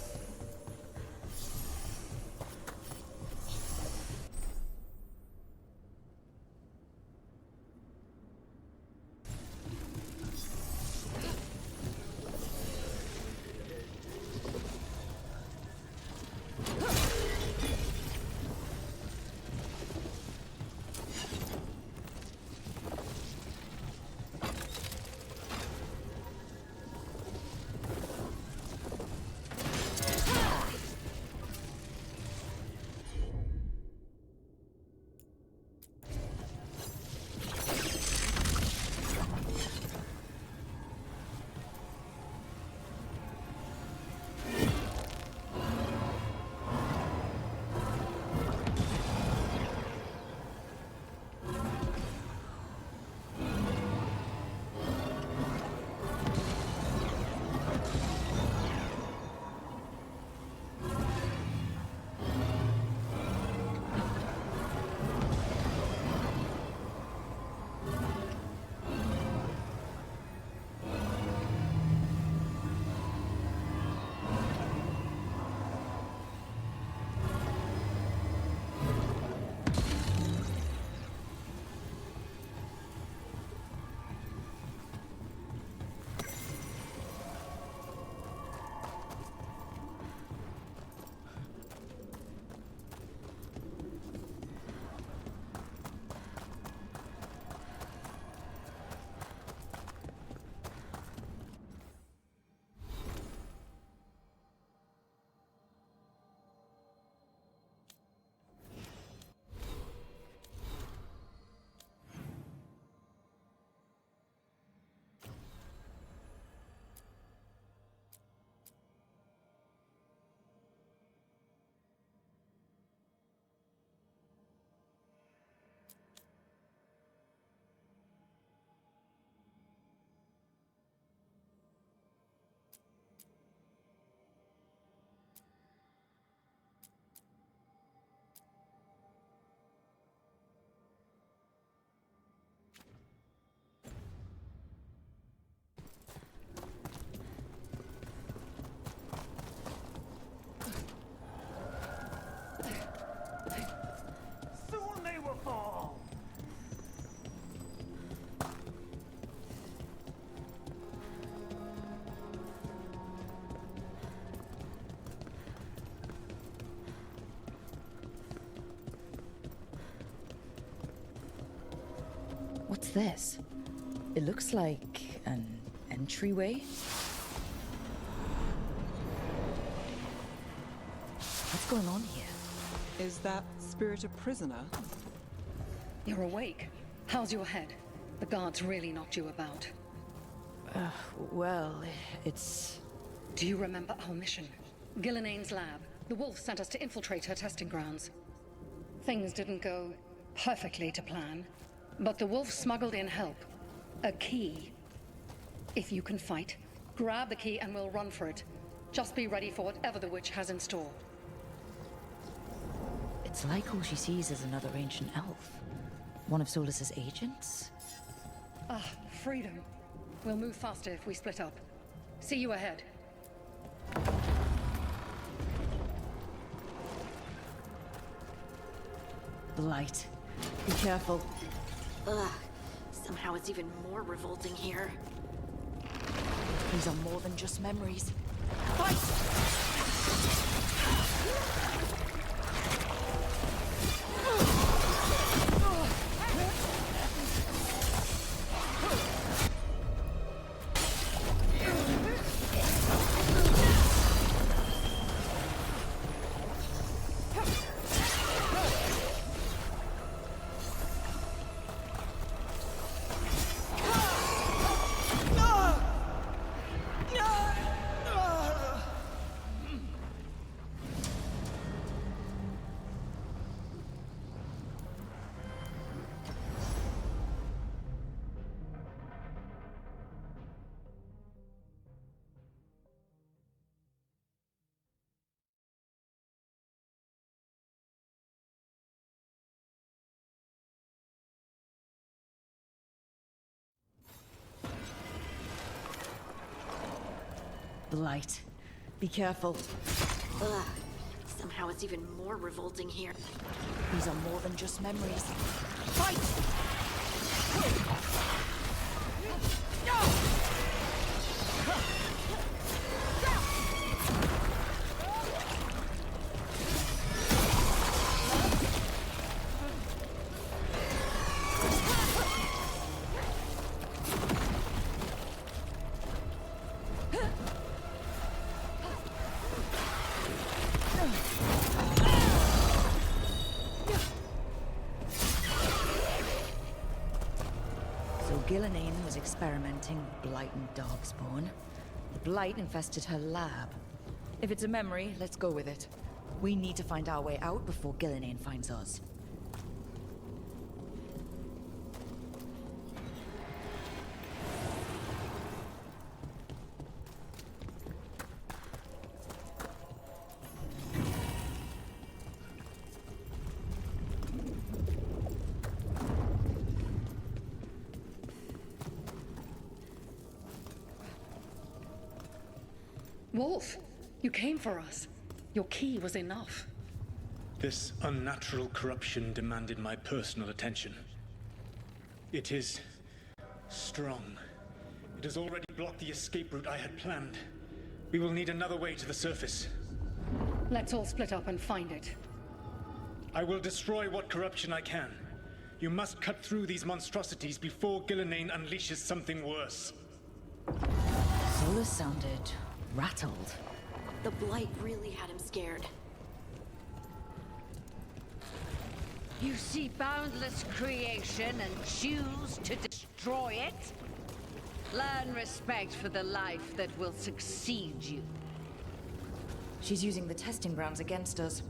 What's this? It looks like an entryway. What's going on here? Is that spirit a prisoner? You're awake. How's your head? The guards really knocked you about. Well, it's... Do you remember our mission? Gillenane's lab. The wolf sent us to infiltrate her testing grounds. Things didn't go perfectly to plan, but the wolf smuggled in help. A key. If you can fight, grab the key and we'll run for it. Just be ready for whatever the witch has in store. It's like all she sees is another ancient elf. One of Solus's agents? Ah, freedom. We'll move faster if we split up. See you ahead. Blight. Be careful. Ugh. Somehow it's even more revolting here. These are more than just memories. Fight! Blight. Be careful. Ugh. Somehow it's even more revolting here. These are more than just memories. Fight! Gillenane was experimenting with Blight and Darkspawn. The Blight infested her lab. If it's a memory, let's go with it. We need to find our way out before Gillenane finds us. Wolf, you came for us. Your key was enough. This unnatural corruption demanded my personal attention. It is strong. It has already blocked the escape route I had planned. We will need another way to the surface. Let's all split up and find it. I will destroy what corruption I can. You must cut through these monstrosities before Gillenane unleashes something worse. Solus sounded rattled. The Blight really had him scared. You see boundless creation and choose to destroy it? Learn respect for the life that will succeed you. She's using the testing grounds against us.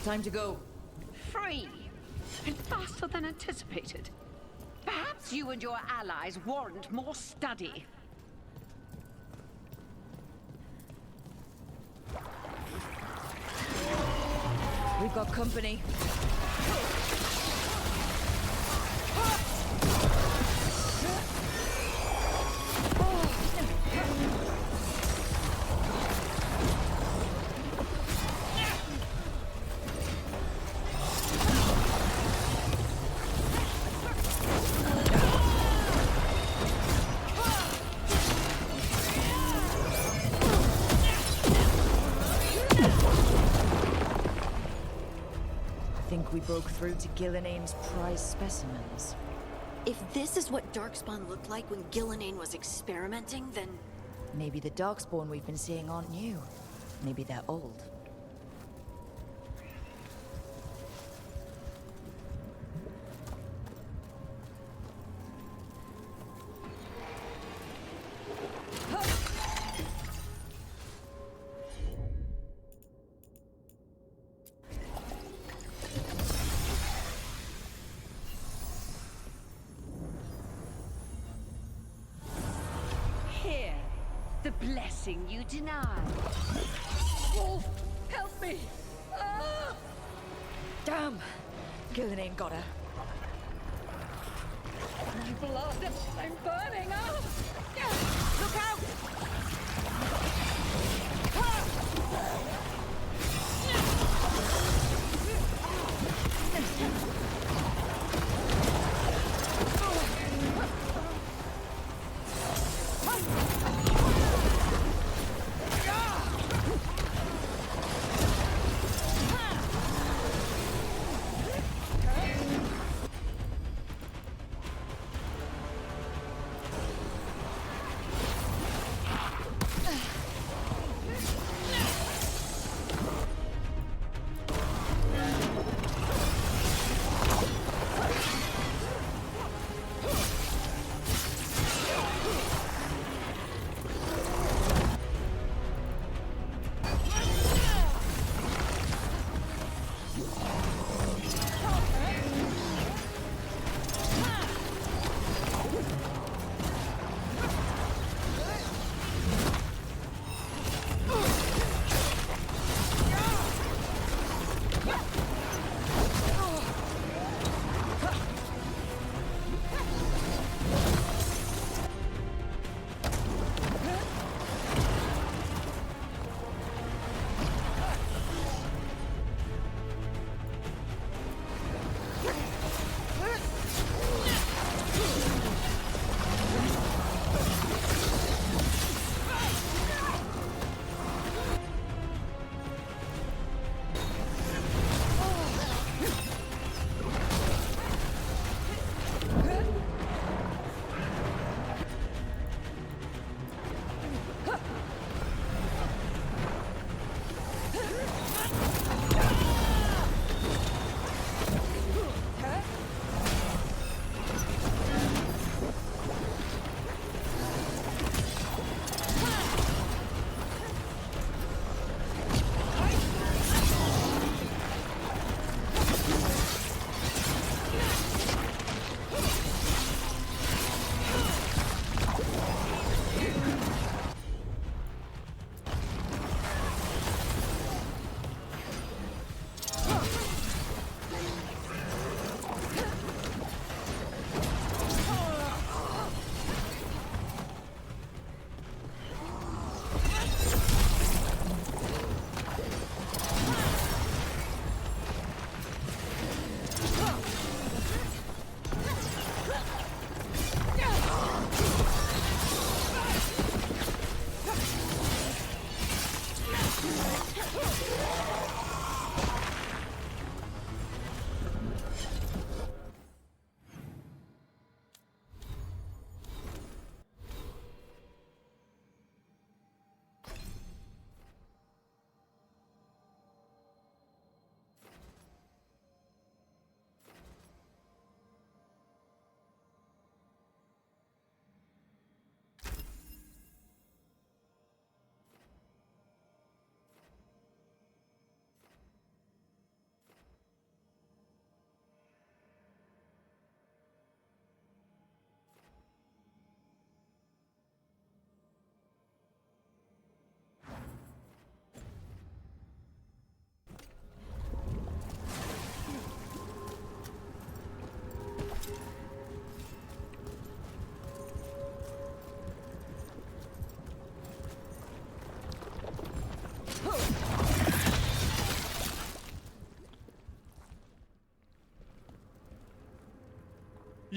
Time to go. Free. And faster than anticipated. Perhaps you and your allies warrant more study. We've got company. Think we broke through to Gillinane's prize specimens. If this is what Darkspawn looked like when Gillinane was experimenting, then... Maybe the Darkspawn we've been seeing aren't new. Maybe they're old. Here, the blessing you denied. Wolf, help me! Ah! Damn! Gillinane got her. My blood! I'm burning! Oh! Look out!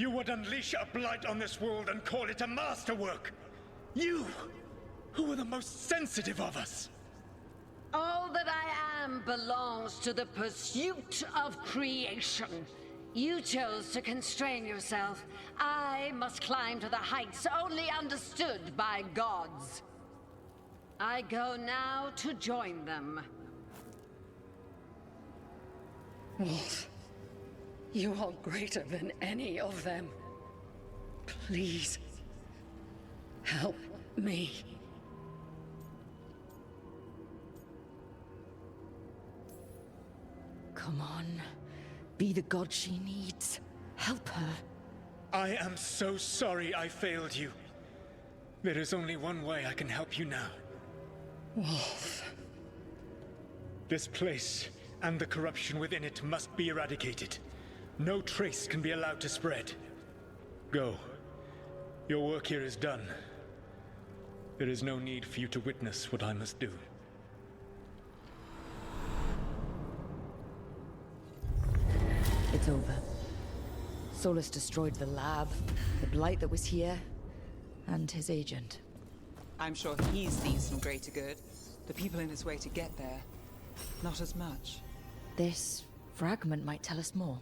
You would unleash a blight on this world and call it a masterwork! You, who were the most sensitive of us! All that I am belongs to the pursuit of creation. You chose to constrain yourself. I must climb to the heights only understood by gods. I go now to join them. Wolf, you are greater than any of them. Please, help me. Come on. Be the god she needs. Help her. I am so sorry I failed you. There is only one way I can help you now. Wolf. This place and the corruption within it must be eradicated. No trace can be allowed to spread. Go. Your work here is done. There is no need for you to witness what I must do. It's over. Solus destroyed the lab, the blight that was here, and his agent. I'm sure he's seen some greater good. The people in his way to get there, not as much. This fragment might tell us more.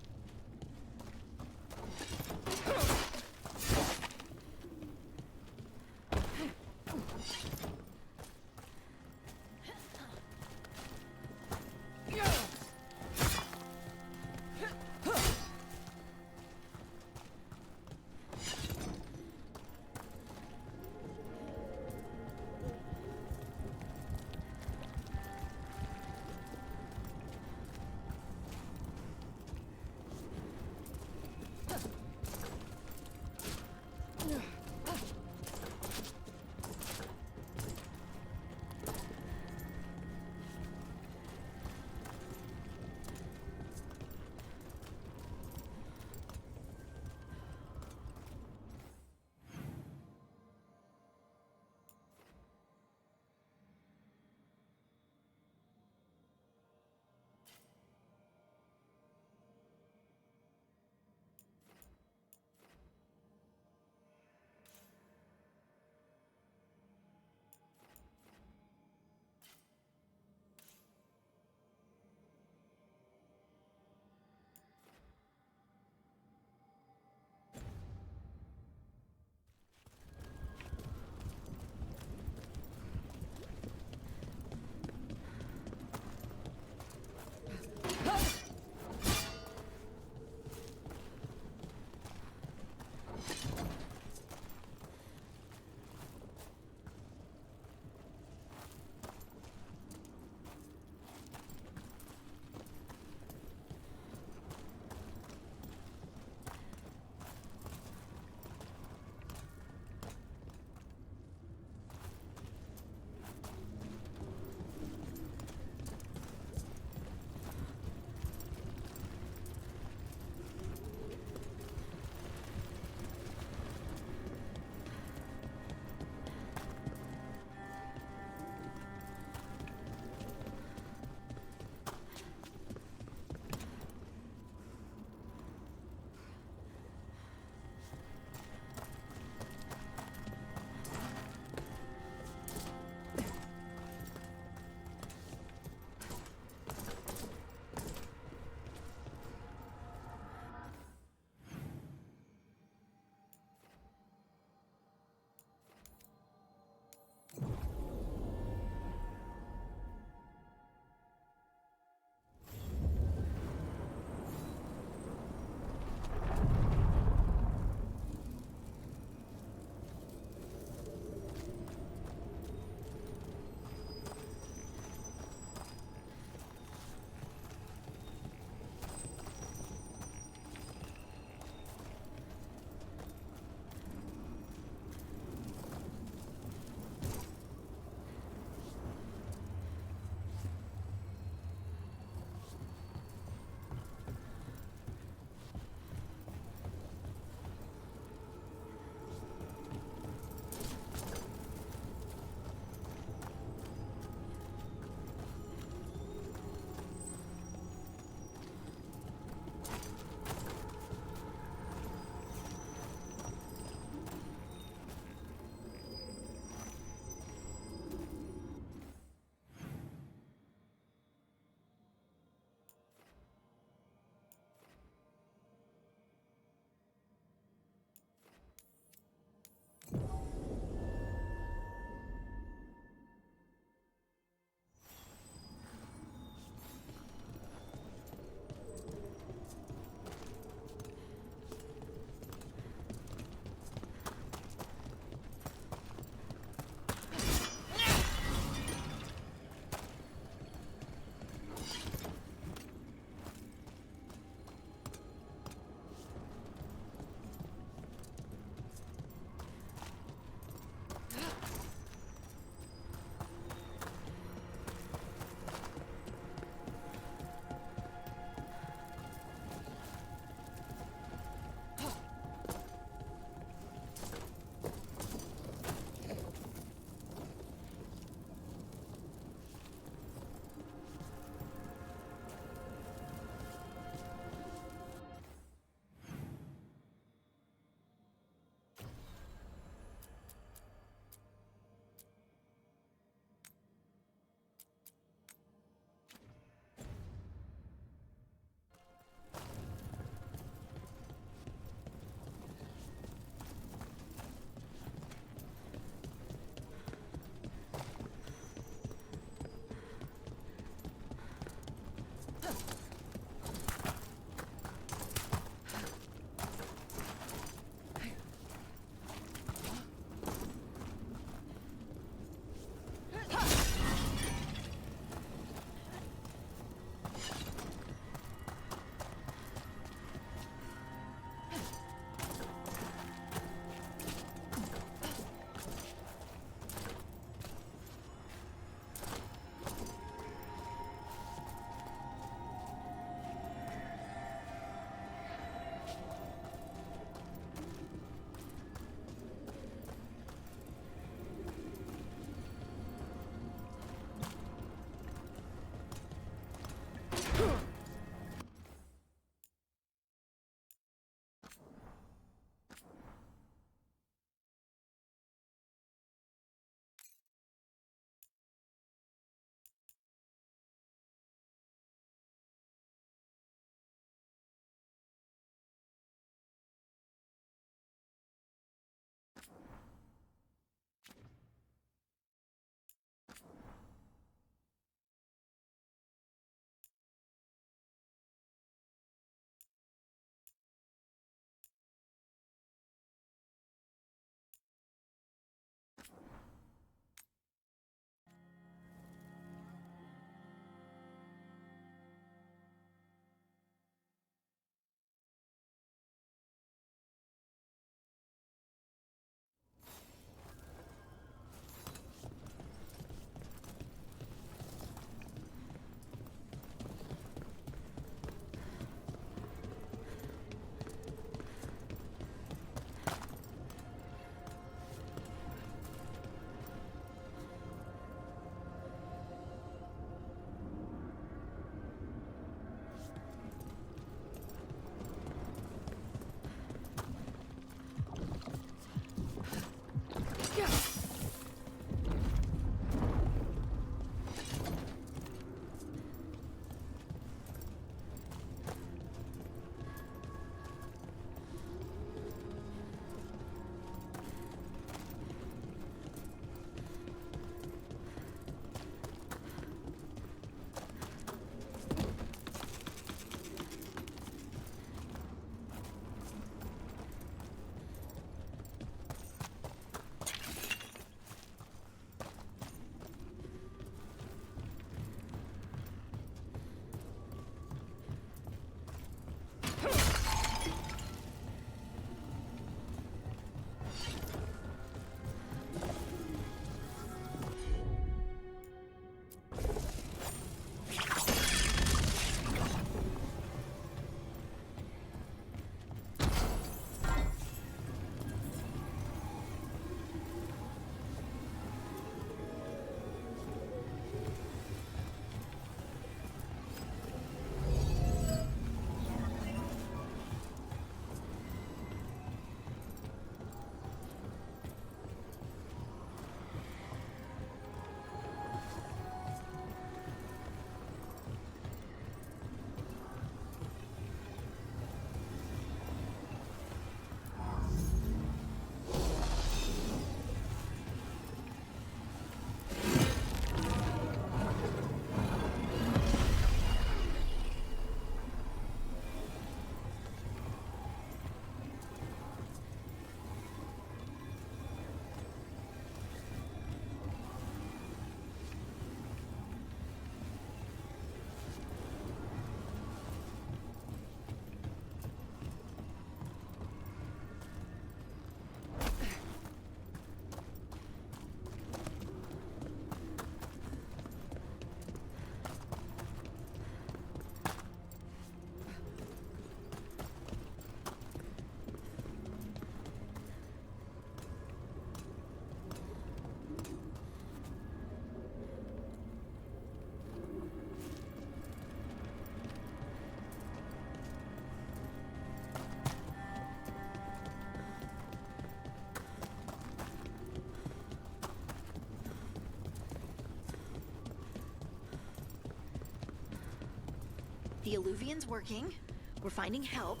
The Alluvian's working. We're finding help.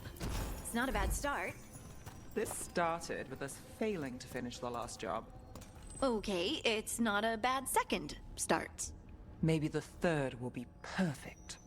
It's not a bad start. This started with us failing to finish the last job. Okay, it's not a bad second start. Maybe the third will be perfect.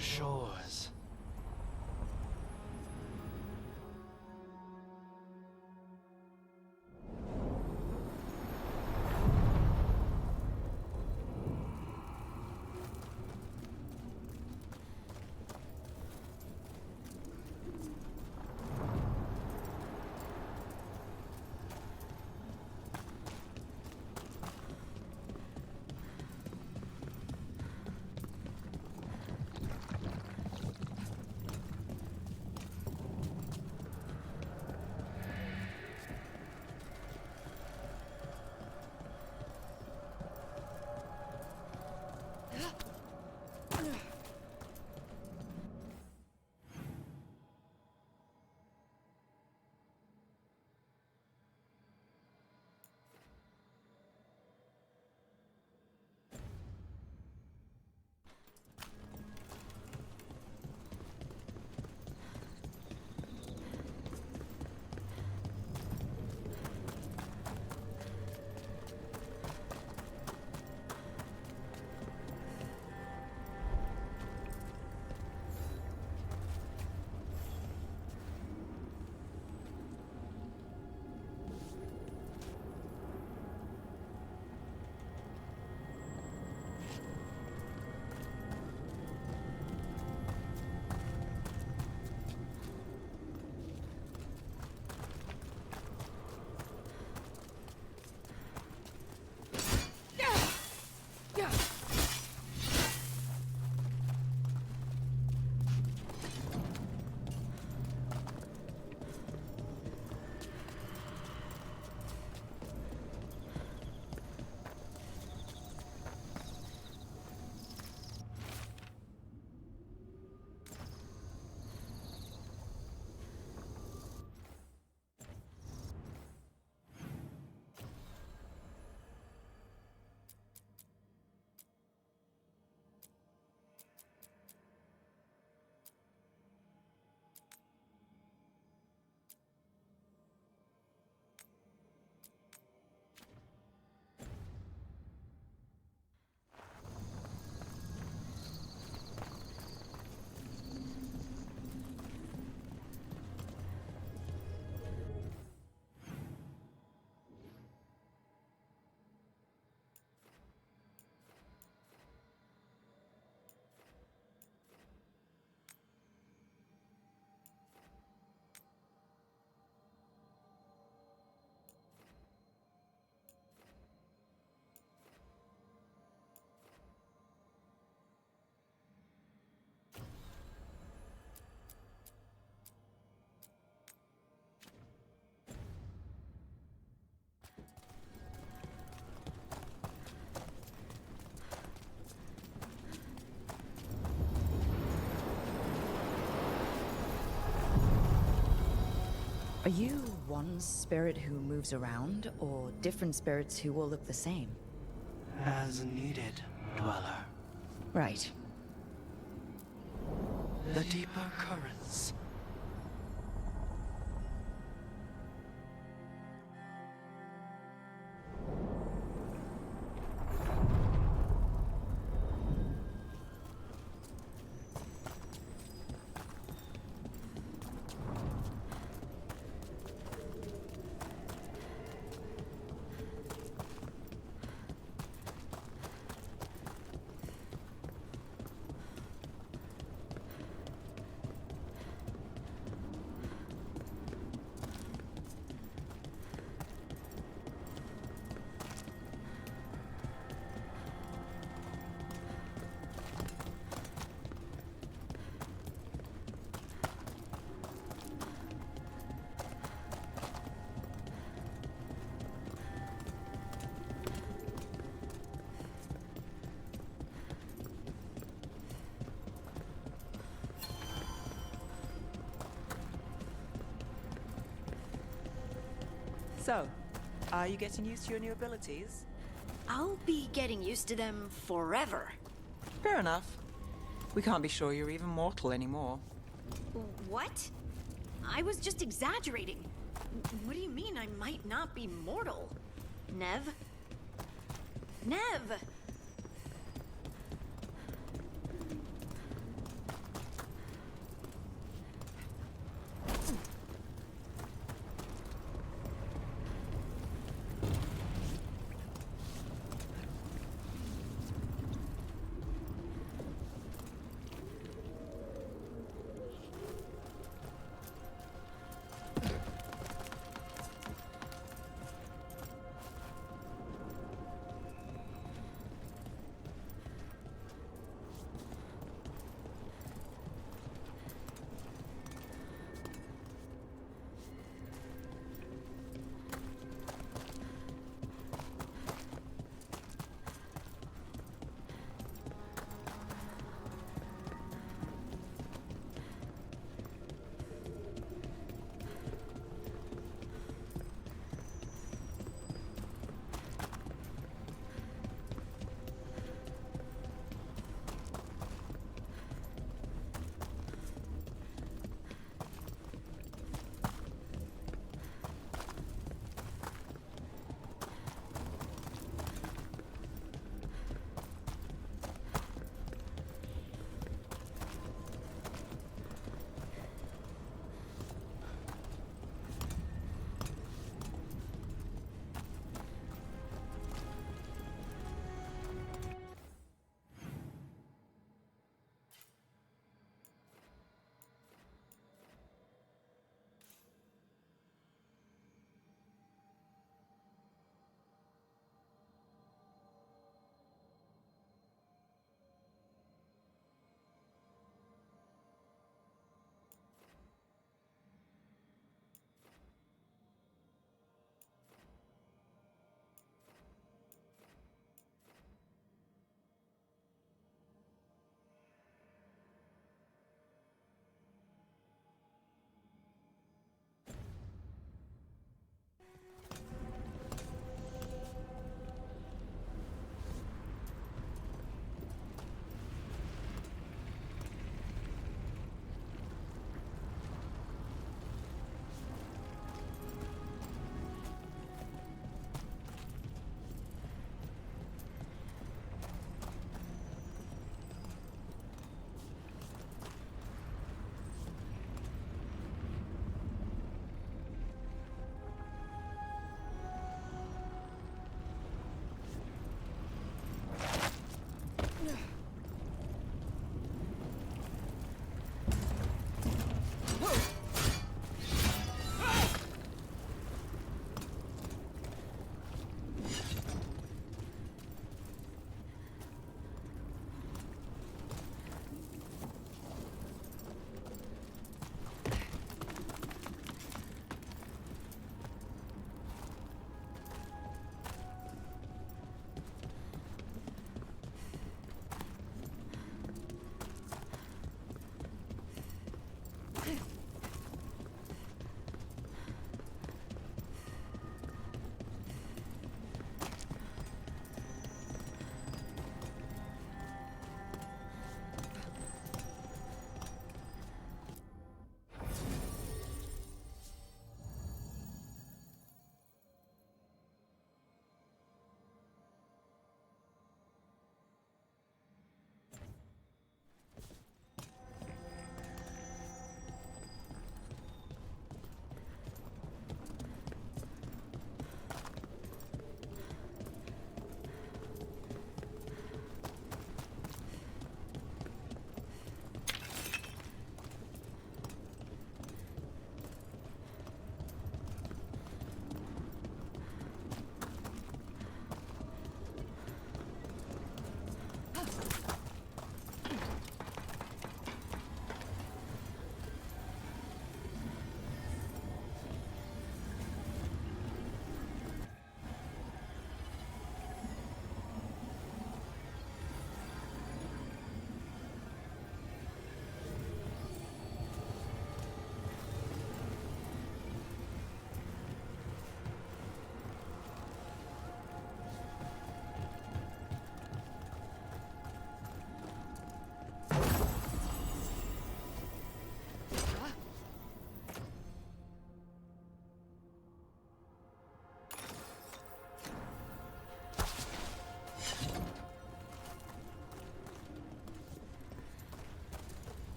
Shores. Are you one spirit who moves around, or different spirits who all look the same? As needed, Dweller. Right. The deeper currents. So, are you getting used to your new abilities? I'll be getting used to them forever. Fair enough. We can't be sure you're even mortal anymore. What? I was just exaggerating. What do you mean I might not be mortal? Neve? Neve!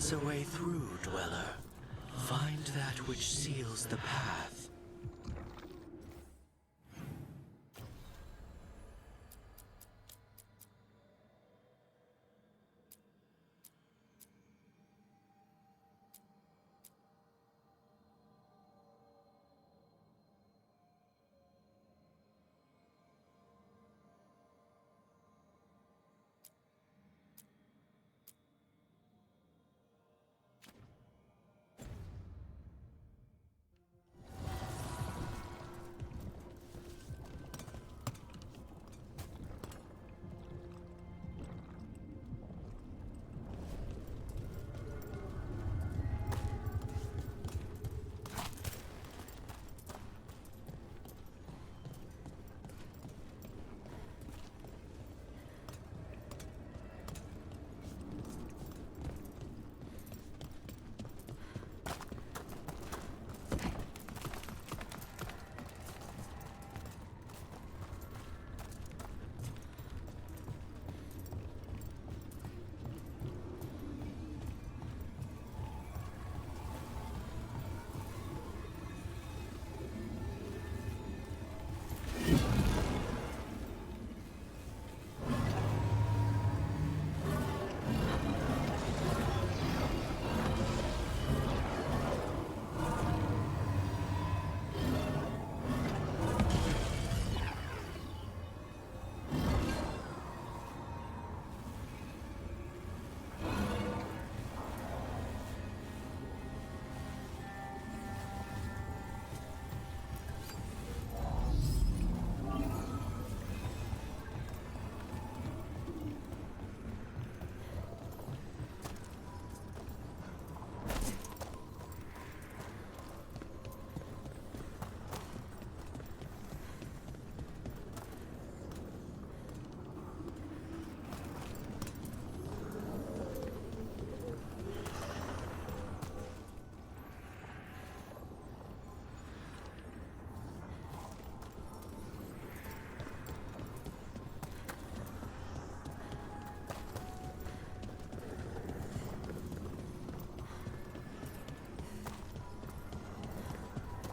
us a way through, Dweller. Find that which seals the path.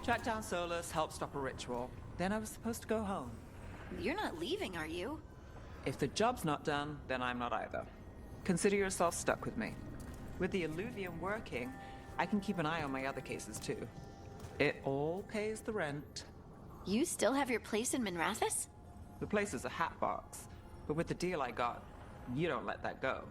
Tracked down Solus, helped stop a ritual. Then I was supposed to go home. You're not leaving, are you? If the job's not done, then I'm not either. Consider yourself stuck with me. With the Illuvium working, I can keep an eye on my other cases too. It all pays the rent. You still have your place in Minrathis? The place is a hatbox, but with the deal I got, you don't let that go.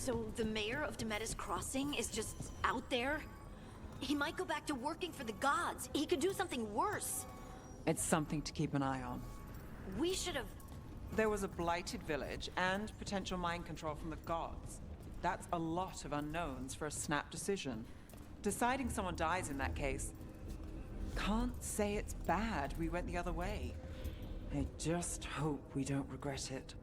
So the mayor of Demeter's Crossing is just out there? He might go back to working for the gods. He could do something worse. It's something to keep an eye on. We should have... There was a blighted village and potential mind control from the gods. That's a lot of unknowns for a snap decision. Deciding someone dies in that case... Can't say it's bad we went the other way. I just hope we don't regret it.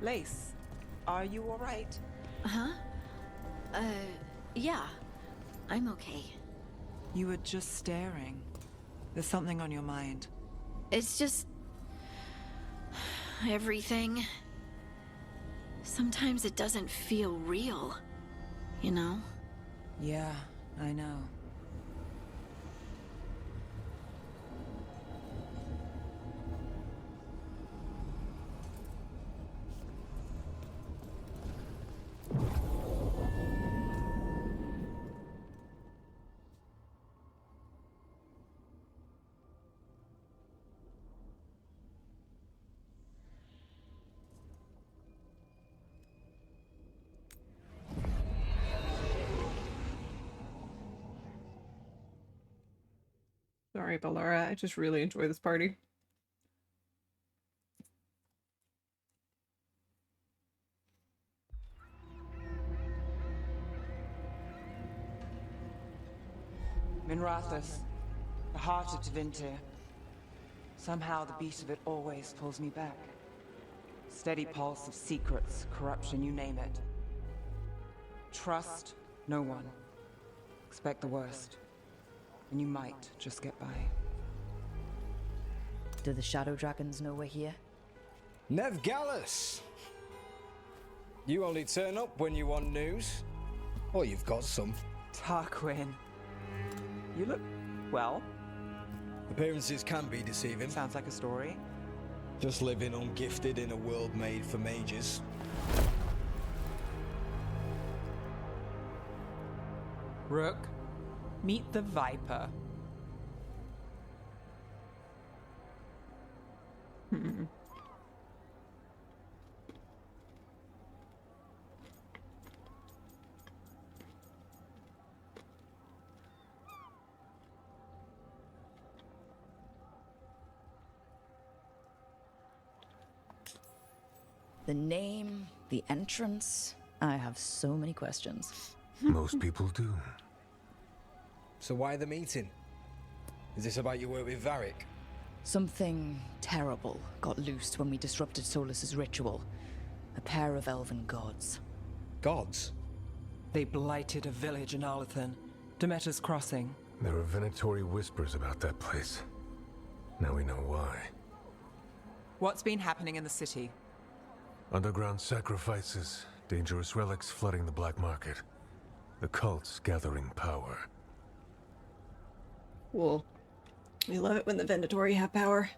Lace, are you all right? Huh? Yeah. I'm okay. You were just staring. There's something on your mind. It's just... everything. Sometimes it doesn't feel real, you know? Yeah, I know. Sorry, Bellara. I just really enjoy this party. Minrathous, the heart of Tevinter. Somehow the beat of it always pulls me back. Steady pulse of secrets, corruption, you name it. Trust no one. Expect the worst. And you might just get by. Do the Shadow Dragons know we're here? Neve Gallus! You only turn up when you want news. Or you've got some. Tarquin. You look... well. Appearances can be deceiving. Sounds like a story. Just living ungifted in a world made for mages. Rook, meet the Viper. The name, the entrance. I have so many questions. Most people do. So why the meeting? Is this about your work with Varric? Something terrible got loosed when we disrupted Solus's ritual. A pair of elven gods. Gods? They blighted a village in Arlethan, Demeter's Crossing. There are venatory whispers about that place. Now we know why. What's been happening in the city? Underground sacrifices, dangerous relics flooding the black market. The cults gathering power. Cool. We love it when the Vendatori have power.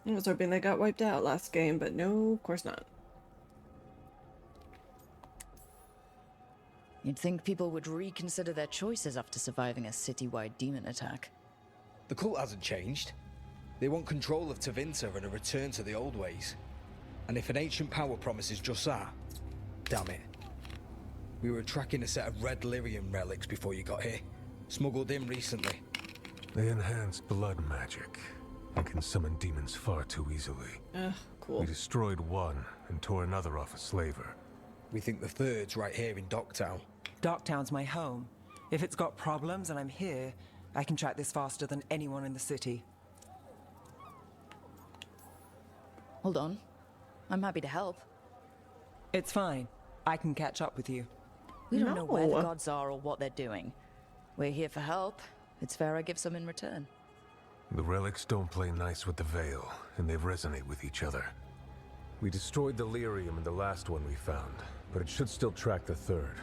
I was hoping they got wiped out last game, but no, of course not. You'd think people would reconsider their choices after surviving a citywide demon attack. The cult hasn't changed. They want control of Tevinter and a return to the old ways. And if an ancient power promises just that, damn it. We were tracking a set of red lyrium relics before you got here. Smuggled in recently. They enhance blood magic and can summon demons far too easily. Cool. We destroyed one and tore another off a slaver. We think the third's right here in Docktown. Docktown's my home. If it's got problems and I'm here, I can track this faster than anyone in the city. Hold on. I'm happy to help. It's fine. I can catch up with you. We don't know where the gods are or what they're doing. We're here for help. It's fair I give some in return. The relics don't play nice with the Veil, and they resonate with each other. We destroyed the lyrium in the last one we found, but it should still track the third.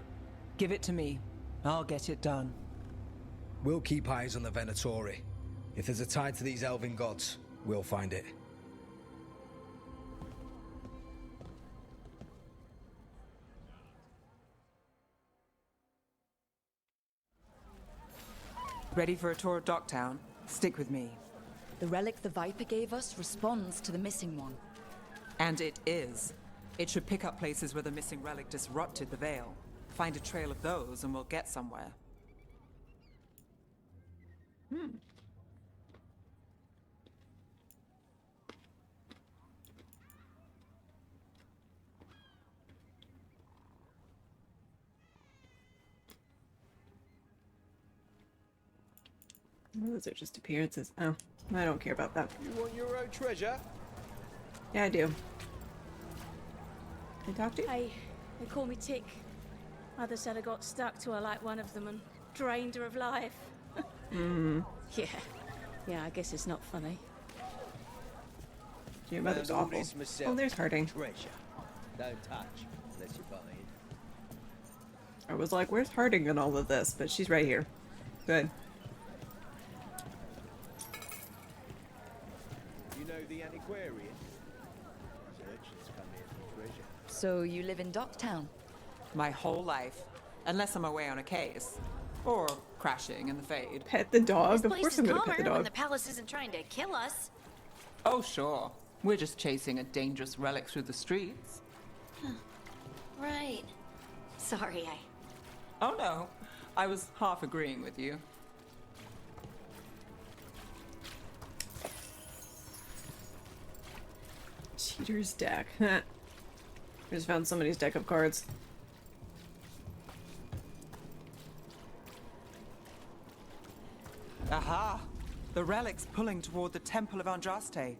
Give it to me. I'll get it done. We'll keep eyes on the Venatori. If there's a tie to these elven gods, we'll find it. Ready for a tour of Docktown? Stick with me. The relic the Viper gave us responds to the missing one. And it is. It should pick up places where the missing relic disrupted the Veil. Find a trail of those and we'll get somewhere. Those are just appearances. Oh, I don't care about that. You want your own treasure? Yeah, I do. Can I talk to you? Hey, they call me Tick. Mother said I got stuck to her like one of them and drained her of life. Yeah, I guess it's not funny. Your mother's awful. Oh, there's Harding. Treasure. Don't touch unless you find. I was like, where's Harding in all of this? But she's right here. Good. You know the antiquarian? Urchins come here for treasure. So you live in Docktown? My whole life. Unless I'm away on a case. Or crashing in the Fade. Pet the dog? This Of place course is I'm gonna calmer pet the when dog. the palace isn't trying to kill us. Oh, sure. We're just chasing a dangerous relic through the streets. Right. Sorry, Oh, no. I was half agreeing with you. Cheater's deck. Just found somebody's deck of cards. Aha! The relic's pulling toward the Temple of Andraste. Okay,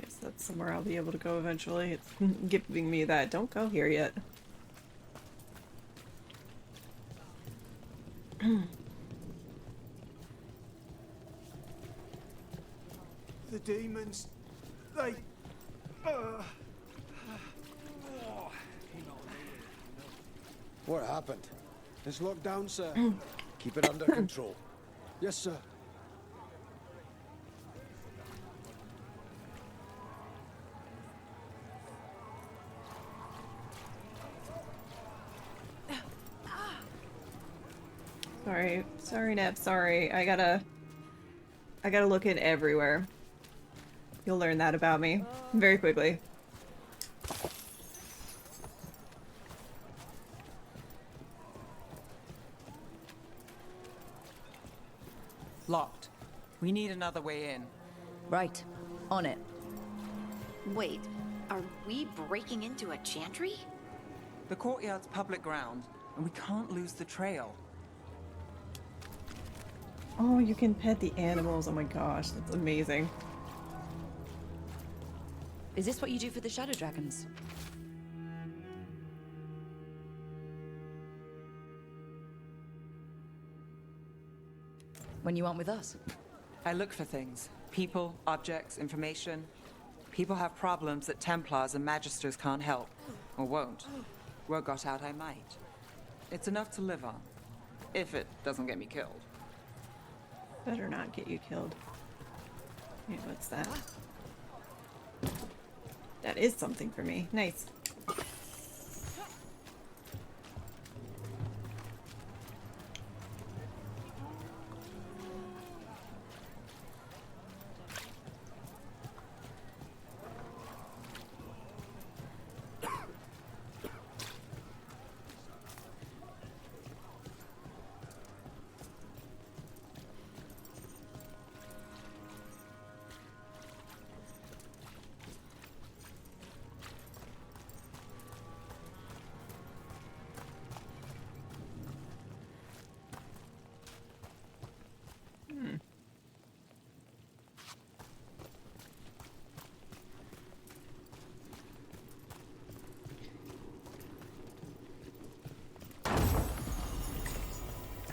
so that's somewhere I'll be able to go eventually. It's giving me that. Don't go here yet. The demons, they... What happened? It's locked down, sir. Keep it under control. Yes, sir. Sorry, Neve. Sorry. I gotta look in everywhere. You'll learn that about me very quickly. Locked. We need another way in. Right. On it. Wait, are we breaking into a chantry? The courtyard's public ground, and we can't lose the trail. Oh, you can pet the animals. Oh my gosh, that's amazing. Is this what you do for the Shadow Dragons? When you aren't with us? I look for things. People, objects, information. People have problems that Templars and Magisters can't help. Or won't. Word got out I might. It's enough to live on. If it doesn't get me killed. Better not get you killed. Wait, what's that? That is something for me. Nice.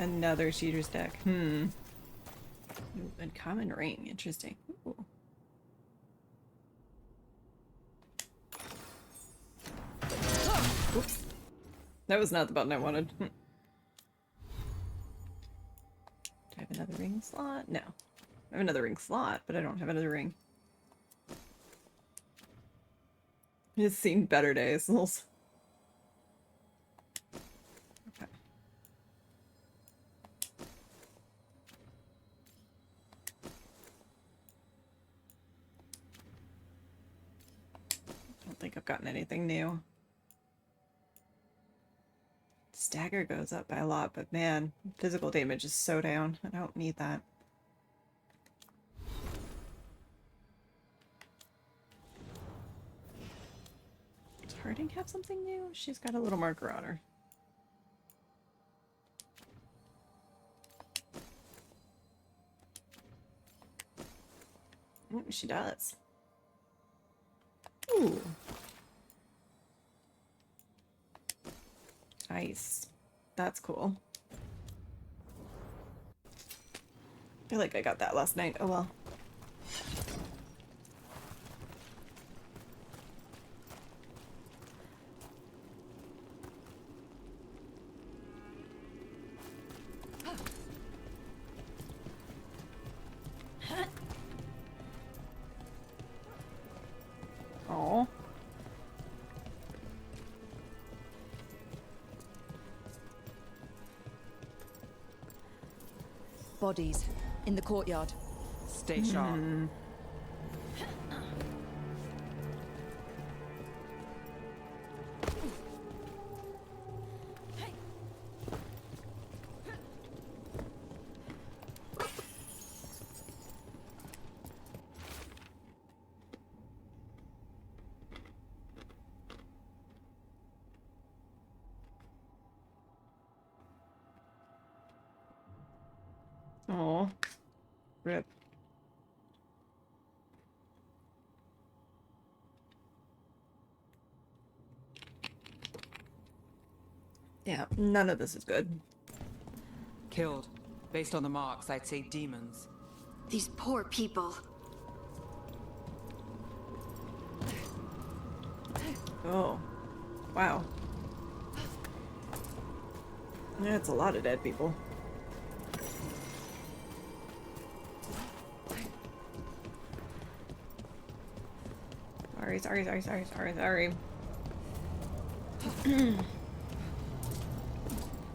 Another cheater's deck. Ooh, uncommon ring. Interesting. Ooh. Oops. That was not the button I wanted. Do I have another ring slot? No. I have another ring slot, but I don't have another ring. It's seen better days. I don't think I've gotten anything new. Stagger goes up by a lot, but man, physical damage is so down. I don't need that. Does Harding have something new? She's got a little marker on her. Ooh, she does. Ooh. Nice. That's cool. I feel like I got that last night. Oh well. Oh. Bodies in the courtyard. Stay sharp. Oh, rip. Yeah, none of this is good. Killed. Based on the marks, I'd say demons. These poor people. Oh, wow. Yeah, it's a lot of dead people. Sorry.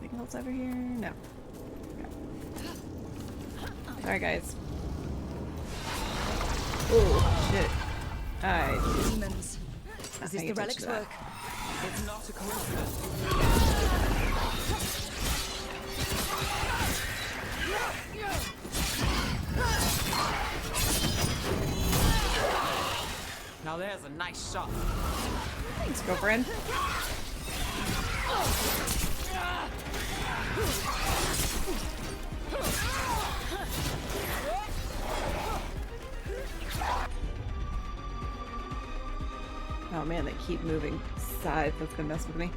Anything else over here? No. Sorry, guys. Oh, shit. Demons. Is this the relic's work? It's not a coincidence. Now there's a nice shot. Thanks, girlfriend. Oh man, they keep moving sides. That's gonna mess with me.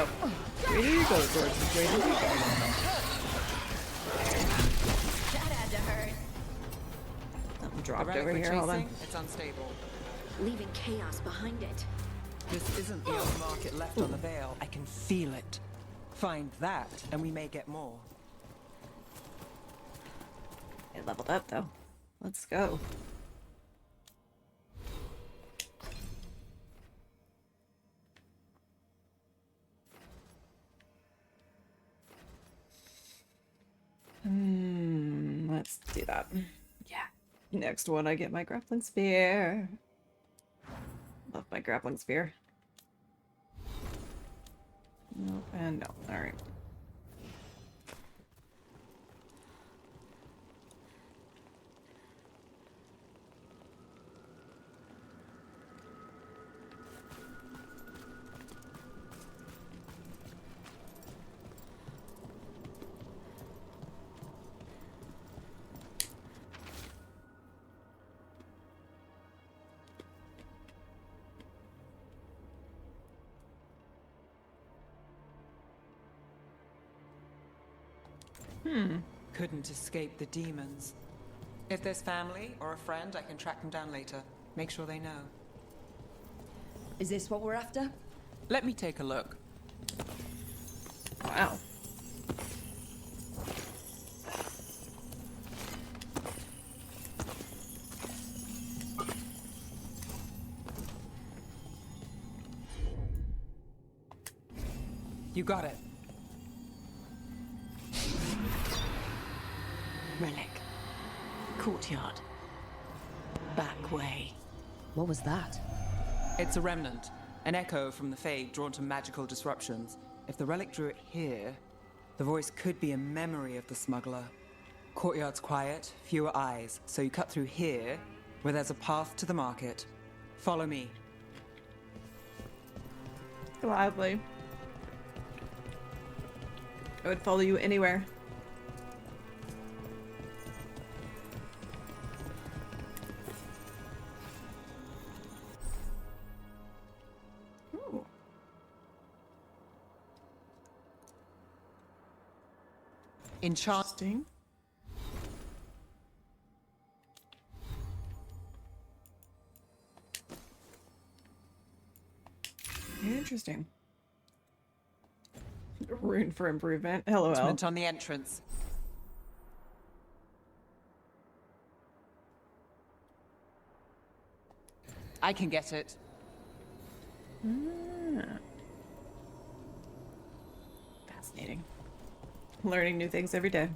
go. Where did you go, George? Where did you go? That had to hurt. Something The dropped relic over we're here. Hold on. chasing, it's unstable. Leaving chaos behind it. This isn't the only market left on the Veil. I can feel it. Find that, and we may get more. It leveled up though. Let's go. Let's do that. Yeah. Next one, I get my grappling spear. Love my grappling spear. Nope, and no. Alright. Couldn't escape the demons. If there's family or a friend, I can track them down later. Make sure they know. Is this what we're after? Let me take a look. Wow. You got it. Relic. Courtyard. Back way. What was that? It's a remnant. An echo from the Fade drawn to magical disruptions. If the relic drew it here, the voice could be a memory of the smuggler. Courtyard's quiet, fewer eyes, so you cut through here, where there's a path to the market. Follow me. Gladly. I would follow you anywhere. Ooh. Enchanting. Interesting. Rune for improvement. LOL. Attachment on the entrance. I can get it. Fascinating. Learning new things every day.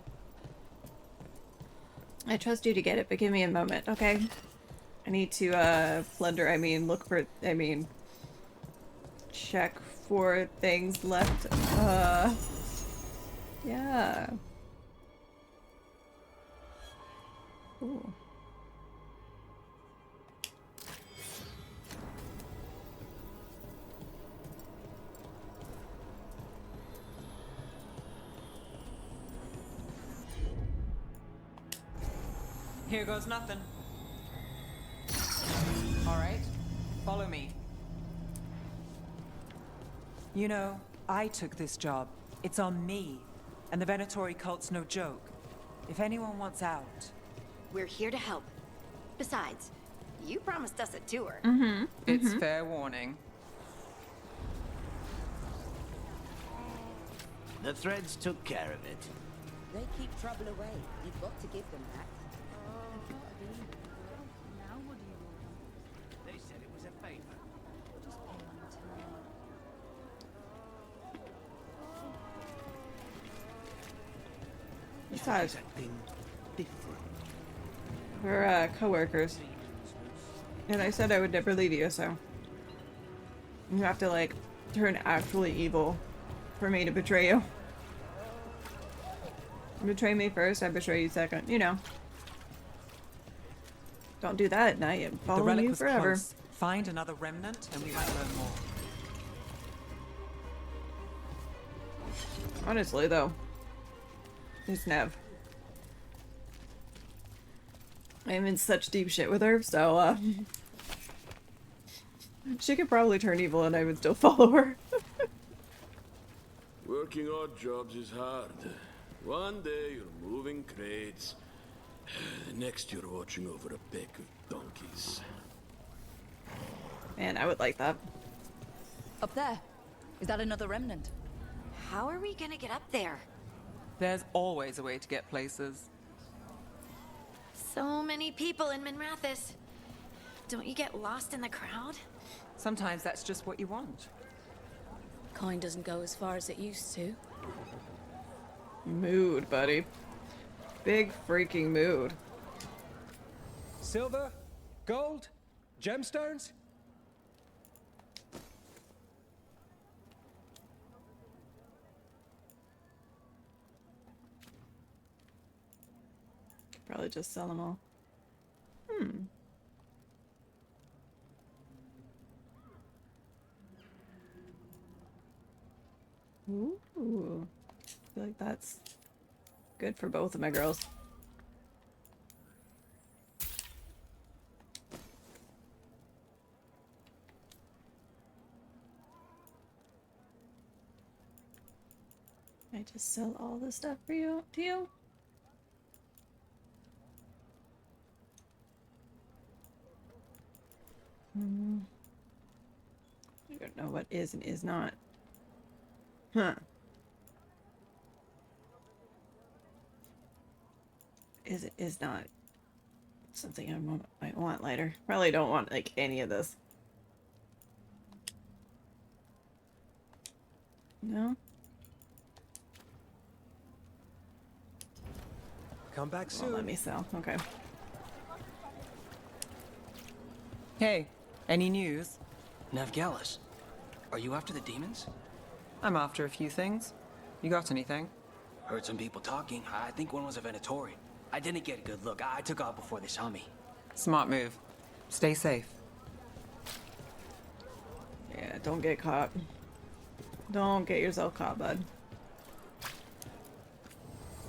I trust you to get it, but give me a moment, okay? I need to, plunder, check for things left. Yeah. Ooh. Here goes nothing. All right, follow me. You know, I took this job. It's on me. And the Venatori cult's no joke. If anyone wants out... We're here to help. Besides, you promised us a tour. It's fair warning. The threads took care of it. They keep trouble away. You've got to give them that. They said it was a favor. Besides, Something different. we're co-workers. And I said I would never leave you, so you have to like turn actually evil for me to betray you. Betray me first, I betray you second, you know. Don't do that at night. I'm The following relic you was forever. close. Find another remnant and we might learn more. Honestly, though, it's Neve. I'm in such deep shit with her, so, she could probably turn evil and I would still follow her. Working odd jobs is hard. One day you're moving crates. The next you're watching over a pack of donkeys. Man, I would like that. Up there. Is that another remnant? How are we gonna get up there? There's always a way to get places. So many people in Minrathis. Don't you get lost in the crowd? Sometimes that's just what you want. Coin doesn't go as far as it used to. Mood, buddy. Big freaking mood. Silver? Gold? Gemstones? Probably just sell them all. Ooh. I feel like that's good for both of my girls. I just sell all this stuff for you, to you? I don't know what is and is not. Huh. Is not something I might want later. Probably don't want like any of this. No? Come back soon. Let me sell. Okay. Hey, any news? Neve, are you after the demons? I'm after a few things. You got anything? Heard some people talking. I think one was a Venatori. I didn't get a good look. I took off before they saw me. Smart move. Stay safe. Yeah, don't get caught. Don't get yourself caught, bud.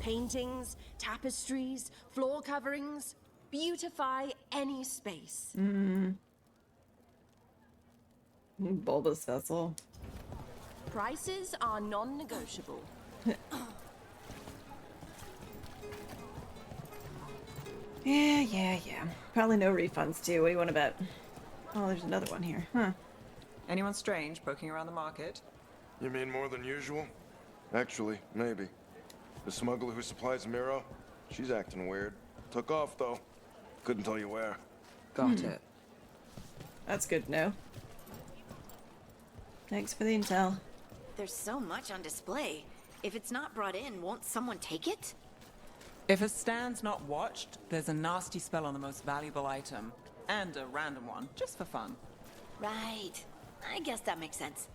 Paintings, tapestries, floor coverings. Beautify any space. Bulbous vessel. Prices are non-negotiable. Yeah. Probably no refunds too. What do you want to bet? Oh, there's another one here. Huh. Anyone strange poking around the market? You mean more than usual? Actually, maybe. The smuggler who supplies Miro, she's acting weird. Took off, though. Couldn't tell you where. Got it. That's good to know. Thanks for the intel. There's so much on display. If it's not brought in, won't someone take it? If a stand's not watched, there's a nasty spell on the most valuable item. And a random one, just for fun. Right. I guess that makes sense.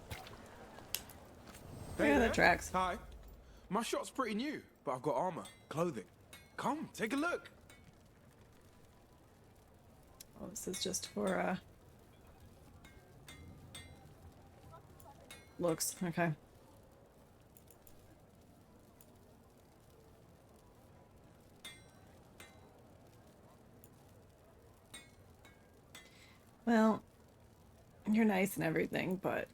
Yeah, that tracks. Hi. My shop's pretty new, but I've got armor, clothing. Come, take a look. Oh, this is just for, looks. Okay. Well, you're nice and everything, but...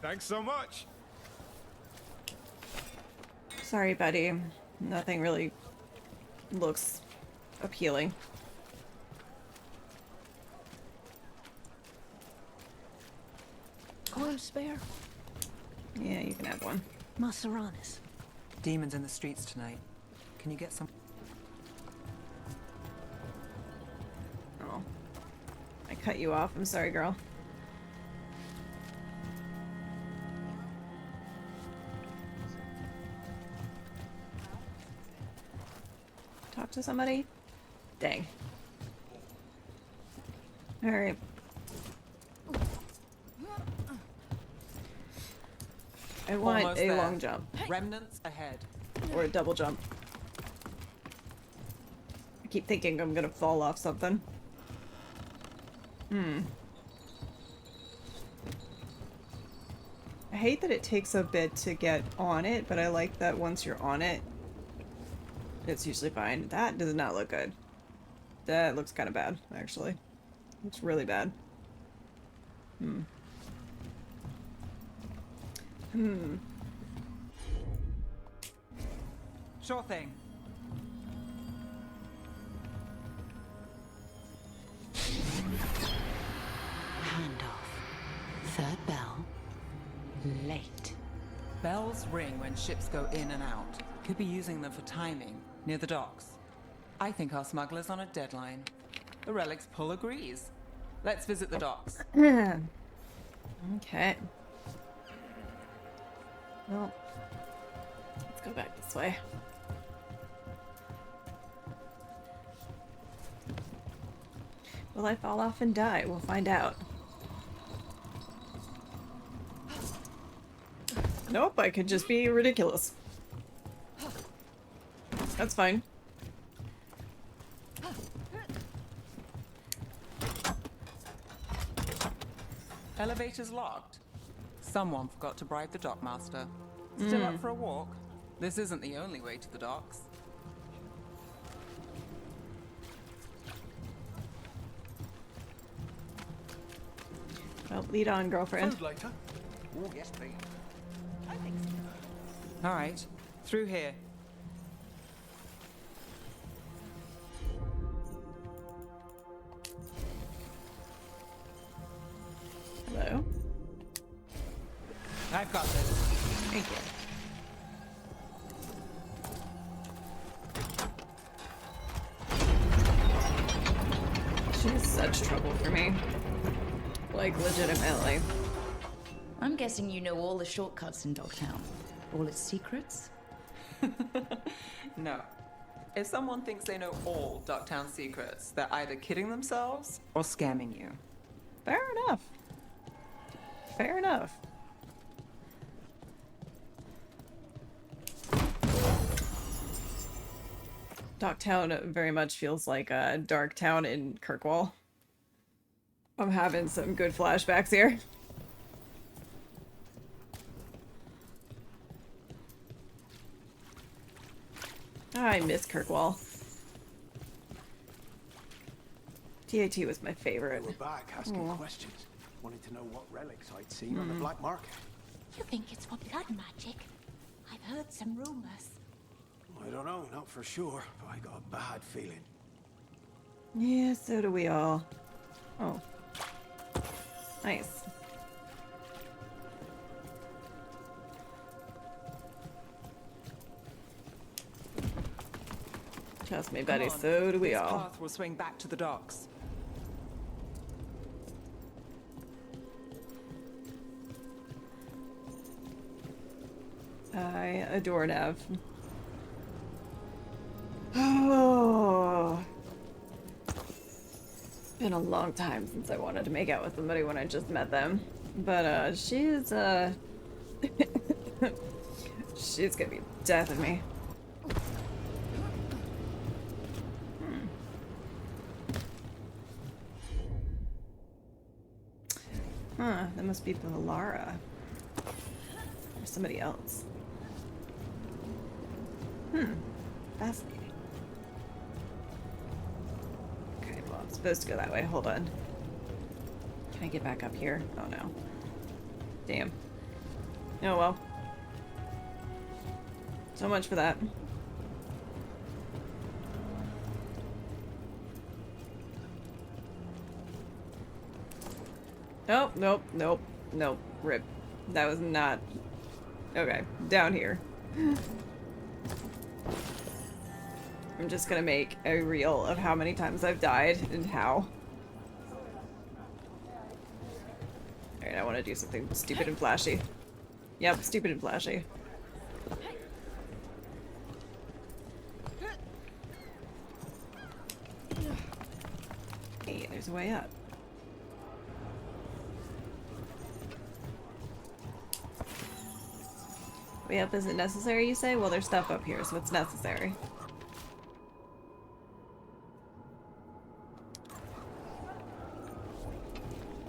Thanks so much. Sorry, buddy. Nothing really looks appealing. Coin spare? Yeah, you can have one. Maseranis. Demons in the streets tonight. Can you get some? Oh. I cut you off. I'm sorry, girl. Talk to somebody? Dang. Alright. I want Almost a there. long jump. Remnants ahead. Or a double jump. I keep thinking I'm gonna fall off something. I hate that it takes a bit to get on it, but I like that once you're on it, it's usually fine. That does not look good. That looks kind of bad, actually. It's really bad. Sure thing. Handoff. Third bell. Late. Bells ring when ships go in and out. Could be using them for timing, near the docks. I think our smuggler's on a deadline. The Relic's pull agrees. Let's visit the docks. Okay. Well, let's go back this way. Will I fall off and die? We'll find out. Nope, I could just be ridiculous. That's fine. Elevator's locked. Someone forgot to bribe the dockmaster. Still up for a walk? This isn't the only way to the docks. Well, lead on, girlfriend. Food later? Oh, yes, please. All right, through here. Hello? I've got this. Thank you. She's such trouble for me. Like, legitimately. I'm guessing you know all the shortcuts in Dogtown. All its secrets? No. If someone thinks they know all Ducktown secrets, they're either kidding themselves or scamming you. Fair enough. Fair enough. Dogtown very much feels like a dark town in Kirkwall. I'm having some good flashbacks here. I miss Kirkwall. TAT was my favorite. We're back asking questions. Wanted to know what relics I'd seen on the black market. You think it's for blood magic? I've heard some rumors. I don't know, not for sure, but I got a bad feeling. Yeah, so do we all. Oh. Nice. Trust me, buddy, Come on. so do we This all. path will swing back to the docks. I adore Neve. Oh. Been a long time since I wanted to make out with somebody when I just met them. But, she's gonna be death of me. Huh, that must be Lara. Or somebody else. Fascinating. Okay, well, I'm supposed to go that way. Hold on. Can I get back up here? Oh, no. Damn. Oh, well. So much for that. Nope, nope, nope, nope. Rip. That was not... Okay, down here. I'm just gonna make a reel of how many times I've died and how. Alright, I want to do something stupid and flashy. Yep, stupid and flashy. Hey, there's a way up. Way up isn't necessary, you say? Well, there's stuff up here, so it's necessary.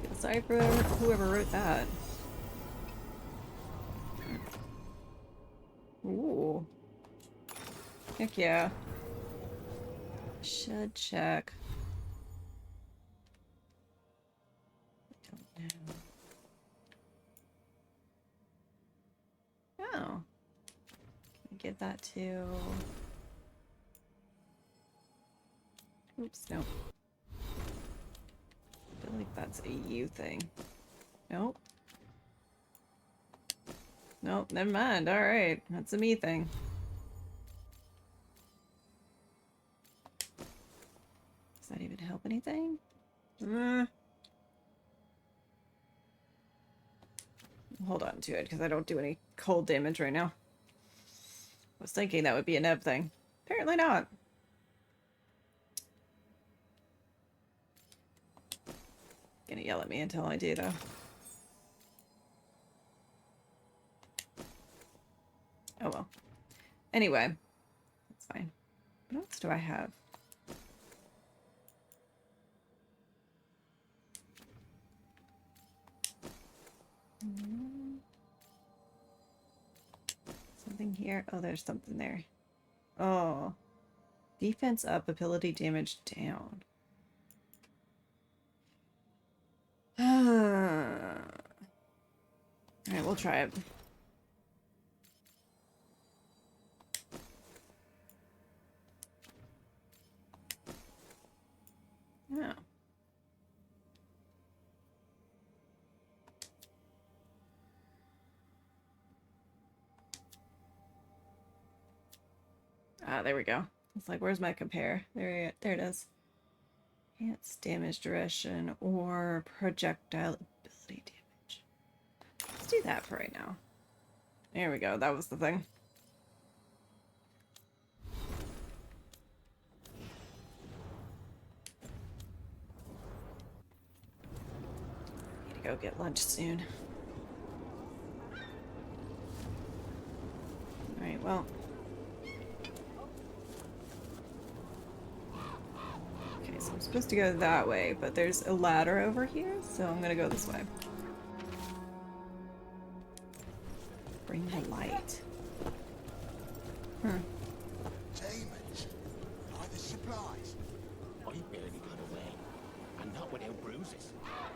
Feel sorry for whoever wrote that. Ooh. Heck yeah. Should check. that to... Oops, no. I feel like that's a you thing. Nope. Nope, never mind. Alright, that's a me thing. Does that even help anything? Hold on to it, because I don't do any cold damage right now. I was thinking that would be a Neve thing. Apparently not. Gonna yell at me until I do, though. Oh well. Anyway, that's fine. What else do I have? Something here. Oh, there's something there. Oh. Defense up, ability damage down. Alright, we'll try it. Yeah. Ah, there we go. It's like, where's my compare? There it is. Enhanced damage duration or projectile ability damage. Let's do that for right now. There we go. That was the thing. Need to go get lunch soon. Alright, well. Okay, so I'm supposed to go that way, but there's a ladder over here, so I'm gonna go this way. Bring the light. Demons. By the supplies. I barely got away, and not without bruises.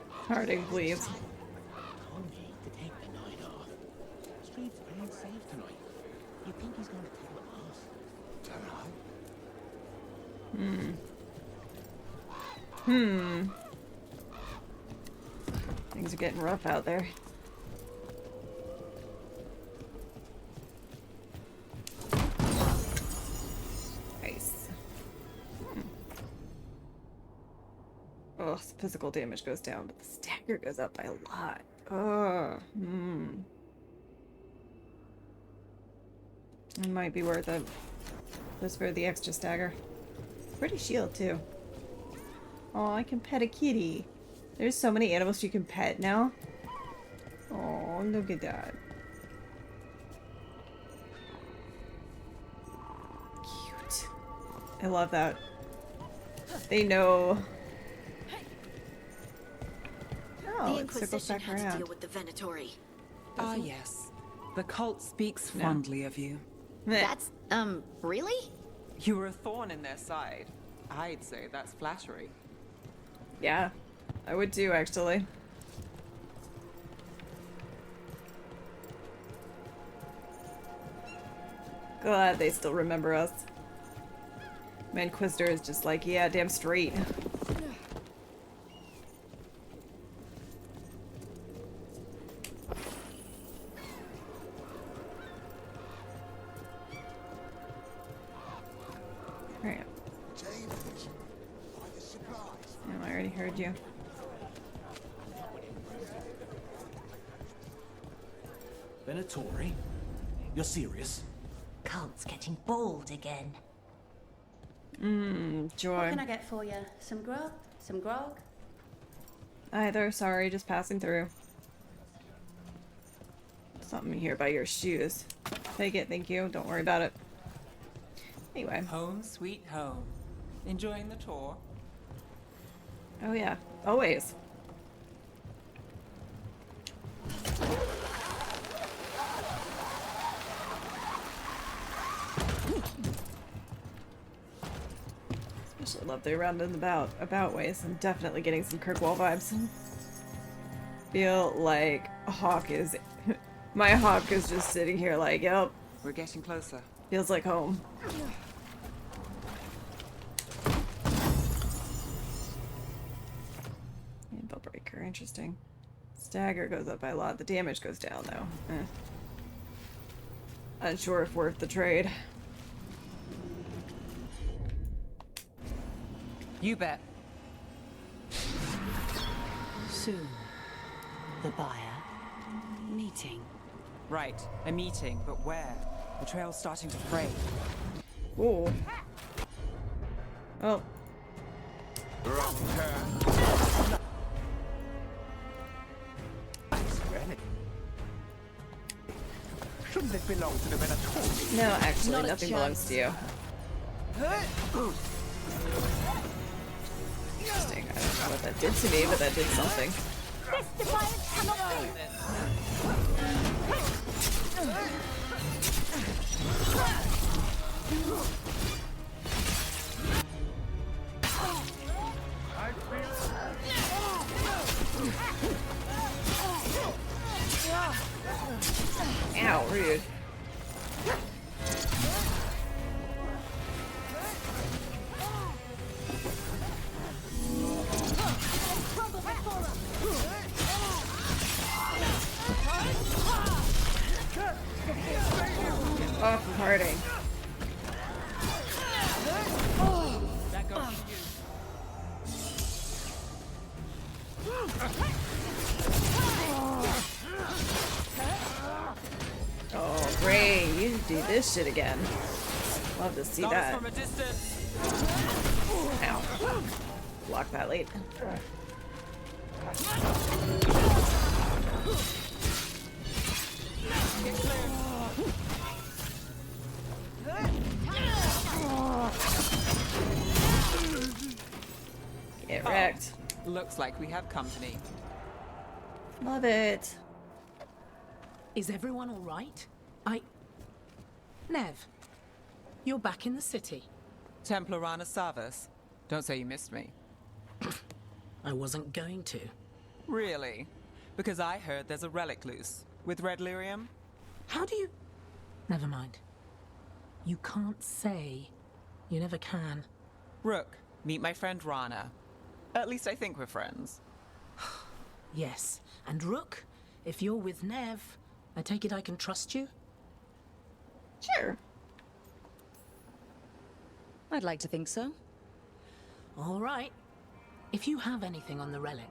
Harding, please. Told me to take the night off. Streets ain't safe tonight. You think he's going to tell the boss? Dunno. Things are getting rough out there. Nice. Oh, the physical damage goes down, but the stagger goes up by a lot. Oh. It might be worth it. Just for the extra stagger. Pretty shield, too. Oh, I can pet a kitty. There's so many animals you can pet now. Oh, look at that. Cute. I love that. They know. Oh, The it circles Inquisition back had to around. deal with the Venatori. Ah, yes. The cult speaks fondly of you. That's, really? You were a thorn in their side. I'd say that's flattery. Yeah, I would too, actually. Glad they still remember us. My Inquisitor is just like, yeah, damn straight. Alright. Oh, I already heard you. Venatori? You're serious? Cult's getting bold again. Joy. What can I get for you? Some grub? Some grog? Either, sorry, just passing through. Something here by your shoes. Take it, thank you. Don't worry about it. Anyway. Home sweet home. Enjoying the tour? Oh yeah, always. Especially love the around and about ways. I'm definitely getting some Kirkwall vibes. Feel like a hawk is my hawk is just sitting here like, yep. We're getting closer. Feels like home. Anvil breaker, interesting. Stagger goes up by a lot. The damage goes down though. Unsure if worth the trade. You bet. Soon. The buyer. Meeting. Right, a meeting, but where? The trail's starting to fray. Ooh. Oh. Wrong turn. Shouldn't it belong to the men at all? No, actually, Not a nothing chance. belongs to you. Interesting. I don't know what that did to me, but that did something. This defiance cannot be! Ow, rude. Off of Harding. That goes Oh, great. You do this shit again. Love to see that. from a distance. Ow. Block that late. Get wrecked. Looks like we have company. Love it. Is everyone all right? Neve, you're back in the city. Templar Rana Savas. Don't say you missed me. I wasn't going to. Really? Because I heard there's a relic loose. With red lyrium? How do you... Never mind. You can't say. You never can. Rook, meet my friend Rana. At least I think we're friends. Yes. And Rook, if you're with Neve, I take it I can trust you? Sure. I'd like to think so. All right. If you have anything on the relic.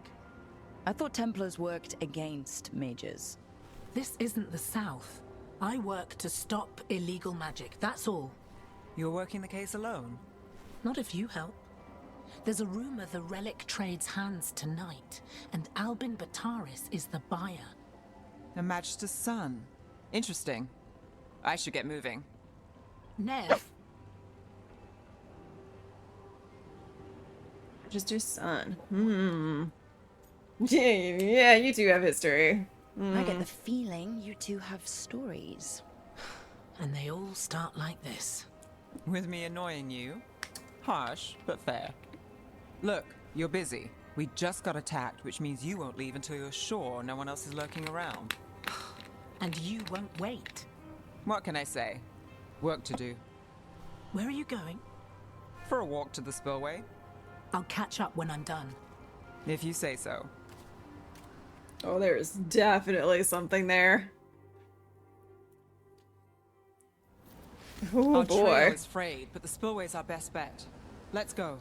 I thought Templars worked against mages. This isn't the South. I work to stop illegal magic, that's all. You're working the case alone? Not if you help. There's a rumor the relic trades hands tonight, and Albin Bataris is the buyer. Her Magister's son. Interesting. I should get moving. Neve? Just your son. Yeah, you two have history. I get the feeling you two have stories. And they all start like this. With me annoying you? Harsh, but fair. Look, you're busy. We just got attacked, which means you won't leave until you're sure no one else is lurking around. And you won't wait. What can I say? Work to do. Where are you going? For a walk to the spillway. I'll catch up when I'm done. If you say so. Oh, there's definitely something there. Oh Our boy. trail is frayed, but the spillway's our best bet. Let's go.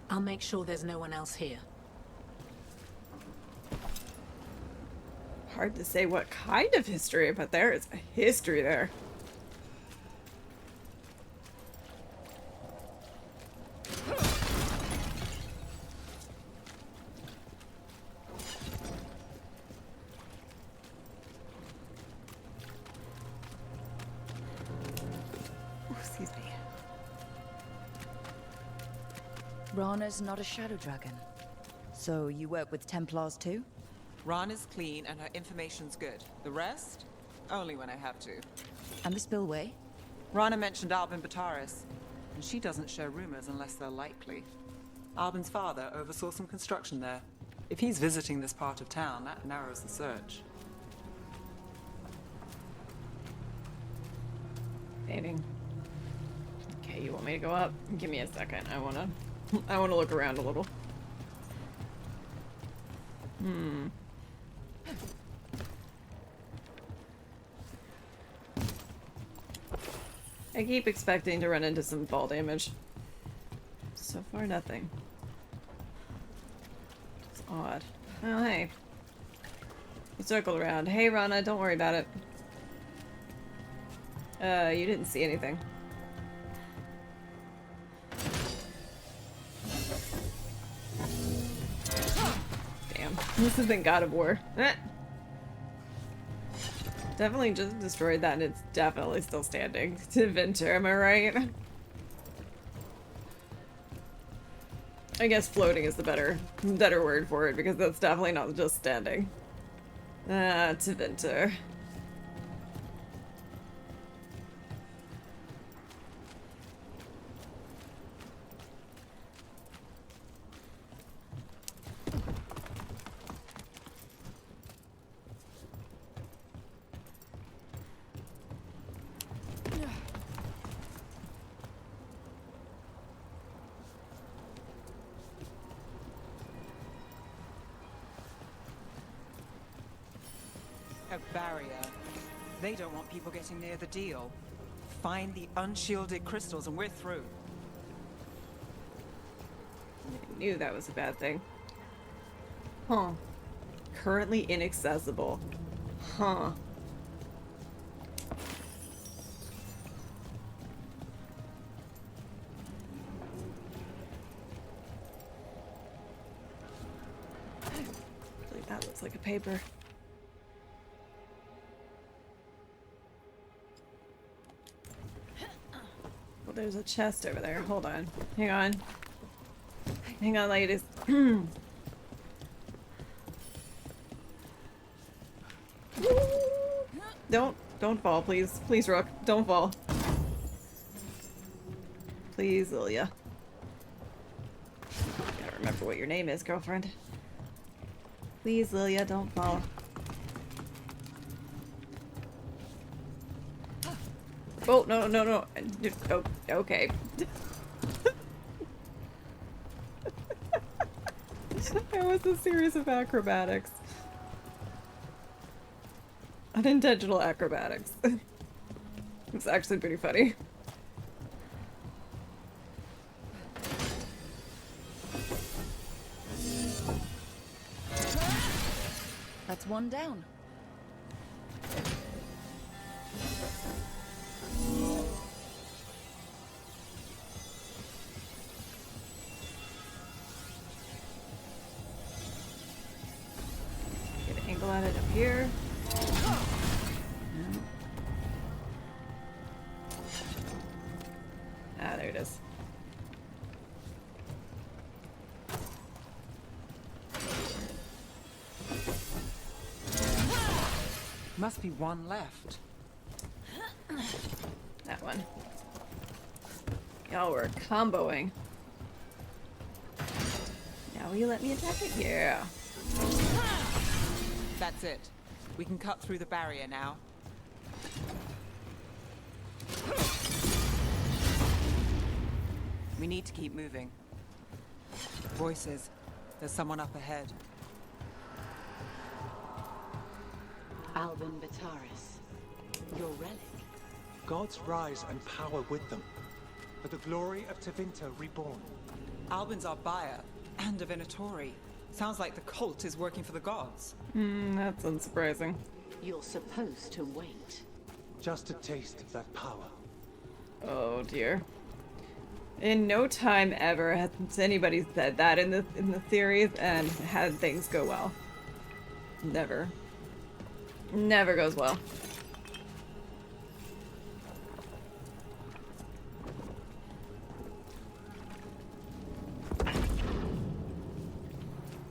I'll make sure there's no one else here. Hard to say what kind of history, but there is a history there. Excuse me. Rana's not a shadow dragon. So you work with Templars too? Rana's clean and her information's good. The rest? Only when I have to. And the spillway? Rana mentioned Albin Bataris, and she doesn't share rumors unless they're likely. Albin's father oversaw some construction there. If he's visiting this part of town, that narrows the search. you go up? Give me a second. I wanna look around a little. I keep expecting to run into some fall damage. So far, nothing. It's odd. Oh, hey. You circled around. Hey, Rana, don't worry about it. You didn't see anything. Damn. This has been God of War. Definitely just destroyed that and it's definitely still standing. To Vinter, am I right? I guess floating is the better word for it because that's definitely not just standing. To Vinter. A barrier. They don't want people getting near the deal. Find the unshielded crystals and we're through. I knew that was a bad thing. Huh. Currently inaccessible. Huh. Like that looks like a paper. Well, there's a chest over there. Hold on. Hang on. Hang on, ladies. Don't fall, please. Please, Rook. Don't fall. Please, Lilia. Gotta remember what your name is, girlfriend. Please, Lilia, don't fall. Oh, no, no, no. Oh, okay. That was a series of acrobatics. Unintentional acrobatics. It's actually pretty funny. That's one down. Get an angle at it up here. Ah, there it is. Must be one left. That one. Y'all were comboing. Now will you let me attack it? Yeah. That's it. We can cut through the barrier now. We need to keep moving. Voices. There's someone up ahead. Albin Bataris, your relic. Gods rise and power with them. For the glory of Tevinter reborn. Albin's our buyer, and a Venatori. Sounds like the cult is working for the gods. That's unsurprising. You're supposed to wait. Just a taste of that power. Oh dear. In no time ever has anybody said that in the series and had things go well. Never. Never goes well.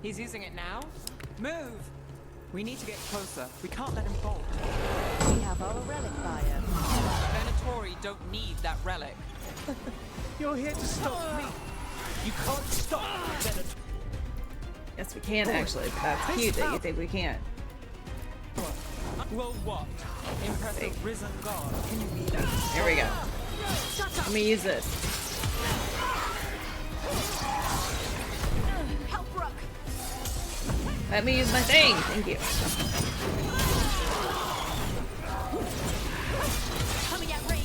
He's using it now? Move! We need to get closer. We can't let him bolt. We have our relic buyer. Venatori don't need that relic. You're here to stop me. You can't stop Venatori. Yes, we can actually, but that's cute that you think we can't. Well, what? Impress a risen god. Can you be that? There we go. Let me use this. Let me use my thing. Thank you. Coming at range.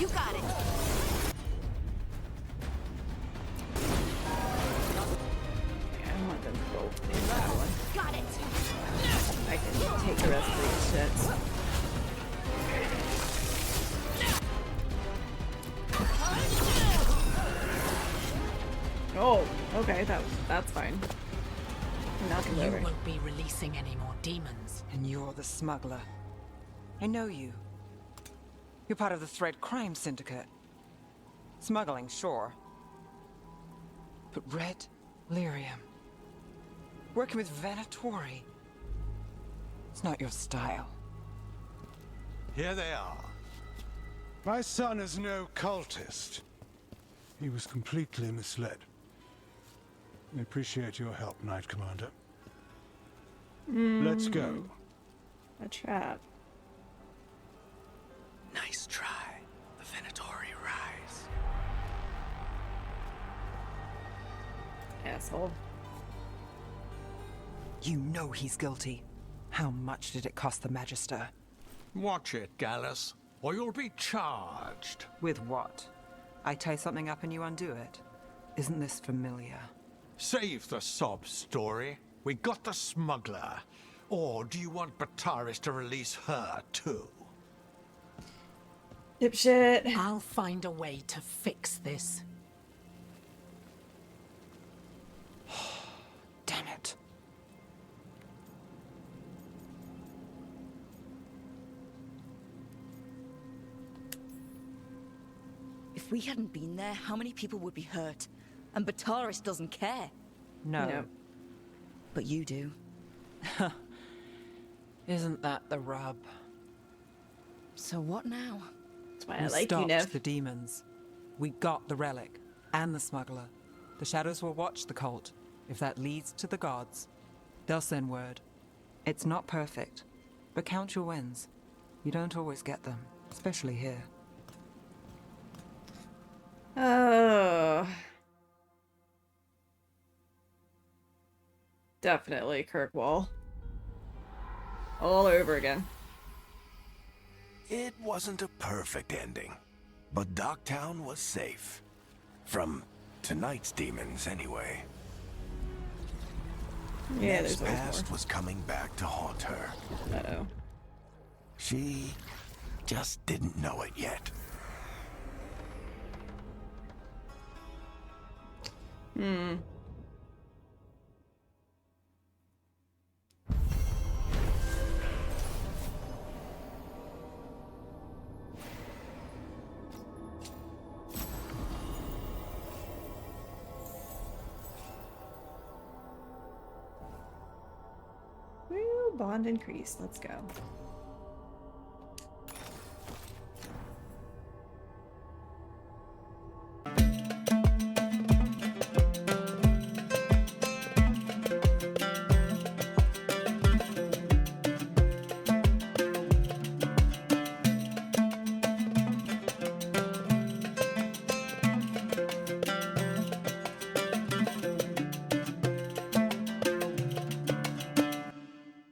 You got it. I want them to go in that one. Got it. I can take the rest of these shits. Oh, okay, that's fine. Knock him You over. won't be releasing any more demons. And you're the smuggler. I know you. You're part of the Thread Crime Syndicate. Smuggling, sure. But Red Lyrium. Working with Venatori. It's not your style. Here they are. My son is no cultist. He was completely misled. I appreciate your help, Knight Commander. Let's go. A trap. Nice try. The Venatori rise. Asshole. You know he's guilty. How much did it cost the Magister? Watch it, Gallus, or you'll be charged. With what? I tie something up and you undo it? Isn't this familiar? Save the sob story. We got the smuggler. Or do you want Bataris to release her, too? Dipshit. I'll find a way to fix this. Damn it. If we hadn't been there, how many people would be hurt? And Bataris doesn't care. No. But you do. Isn't that the rub? So what now? That's why We I like you, stopped Neve. the demons. We got the relic and the smuggler. The shadows will watch the cult. If that leads to the gods, they'll send word. It's not perfect, but count your wins. You don't always get them, especially here. Oh. Definitely Kirkwall. All over again. It wasn't a perfect ending, but Docktown was safe. From tonight's demons, anyway. Yeah, Neve's there's always past more. was coming back to haunt her. Uh-oh. She just didn't know it yet. Hmm. Woo, bond increase. Let's go.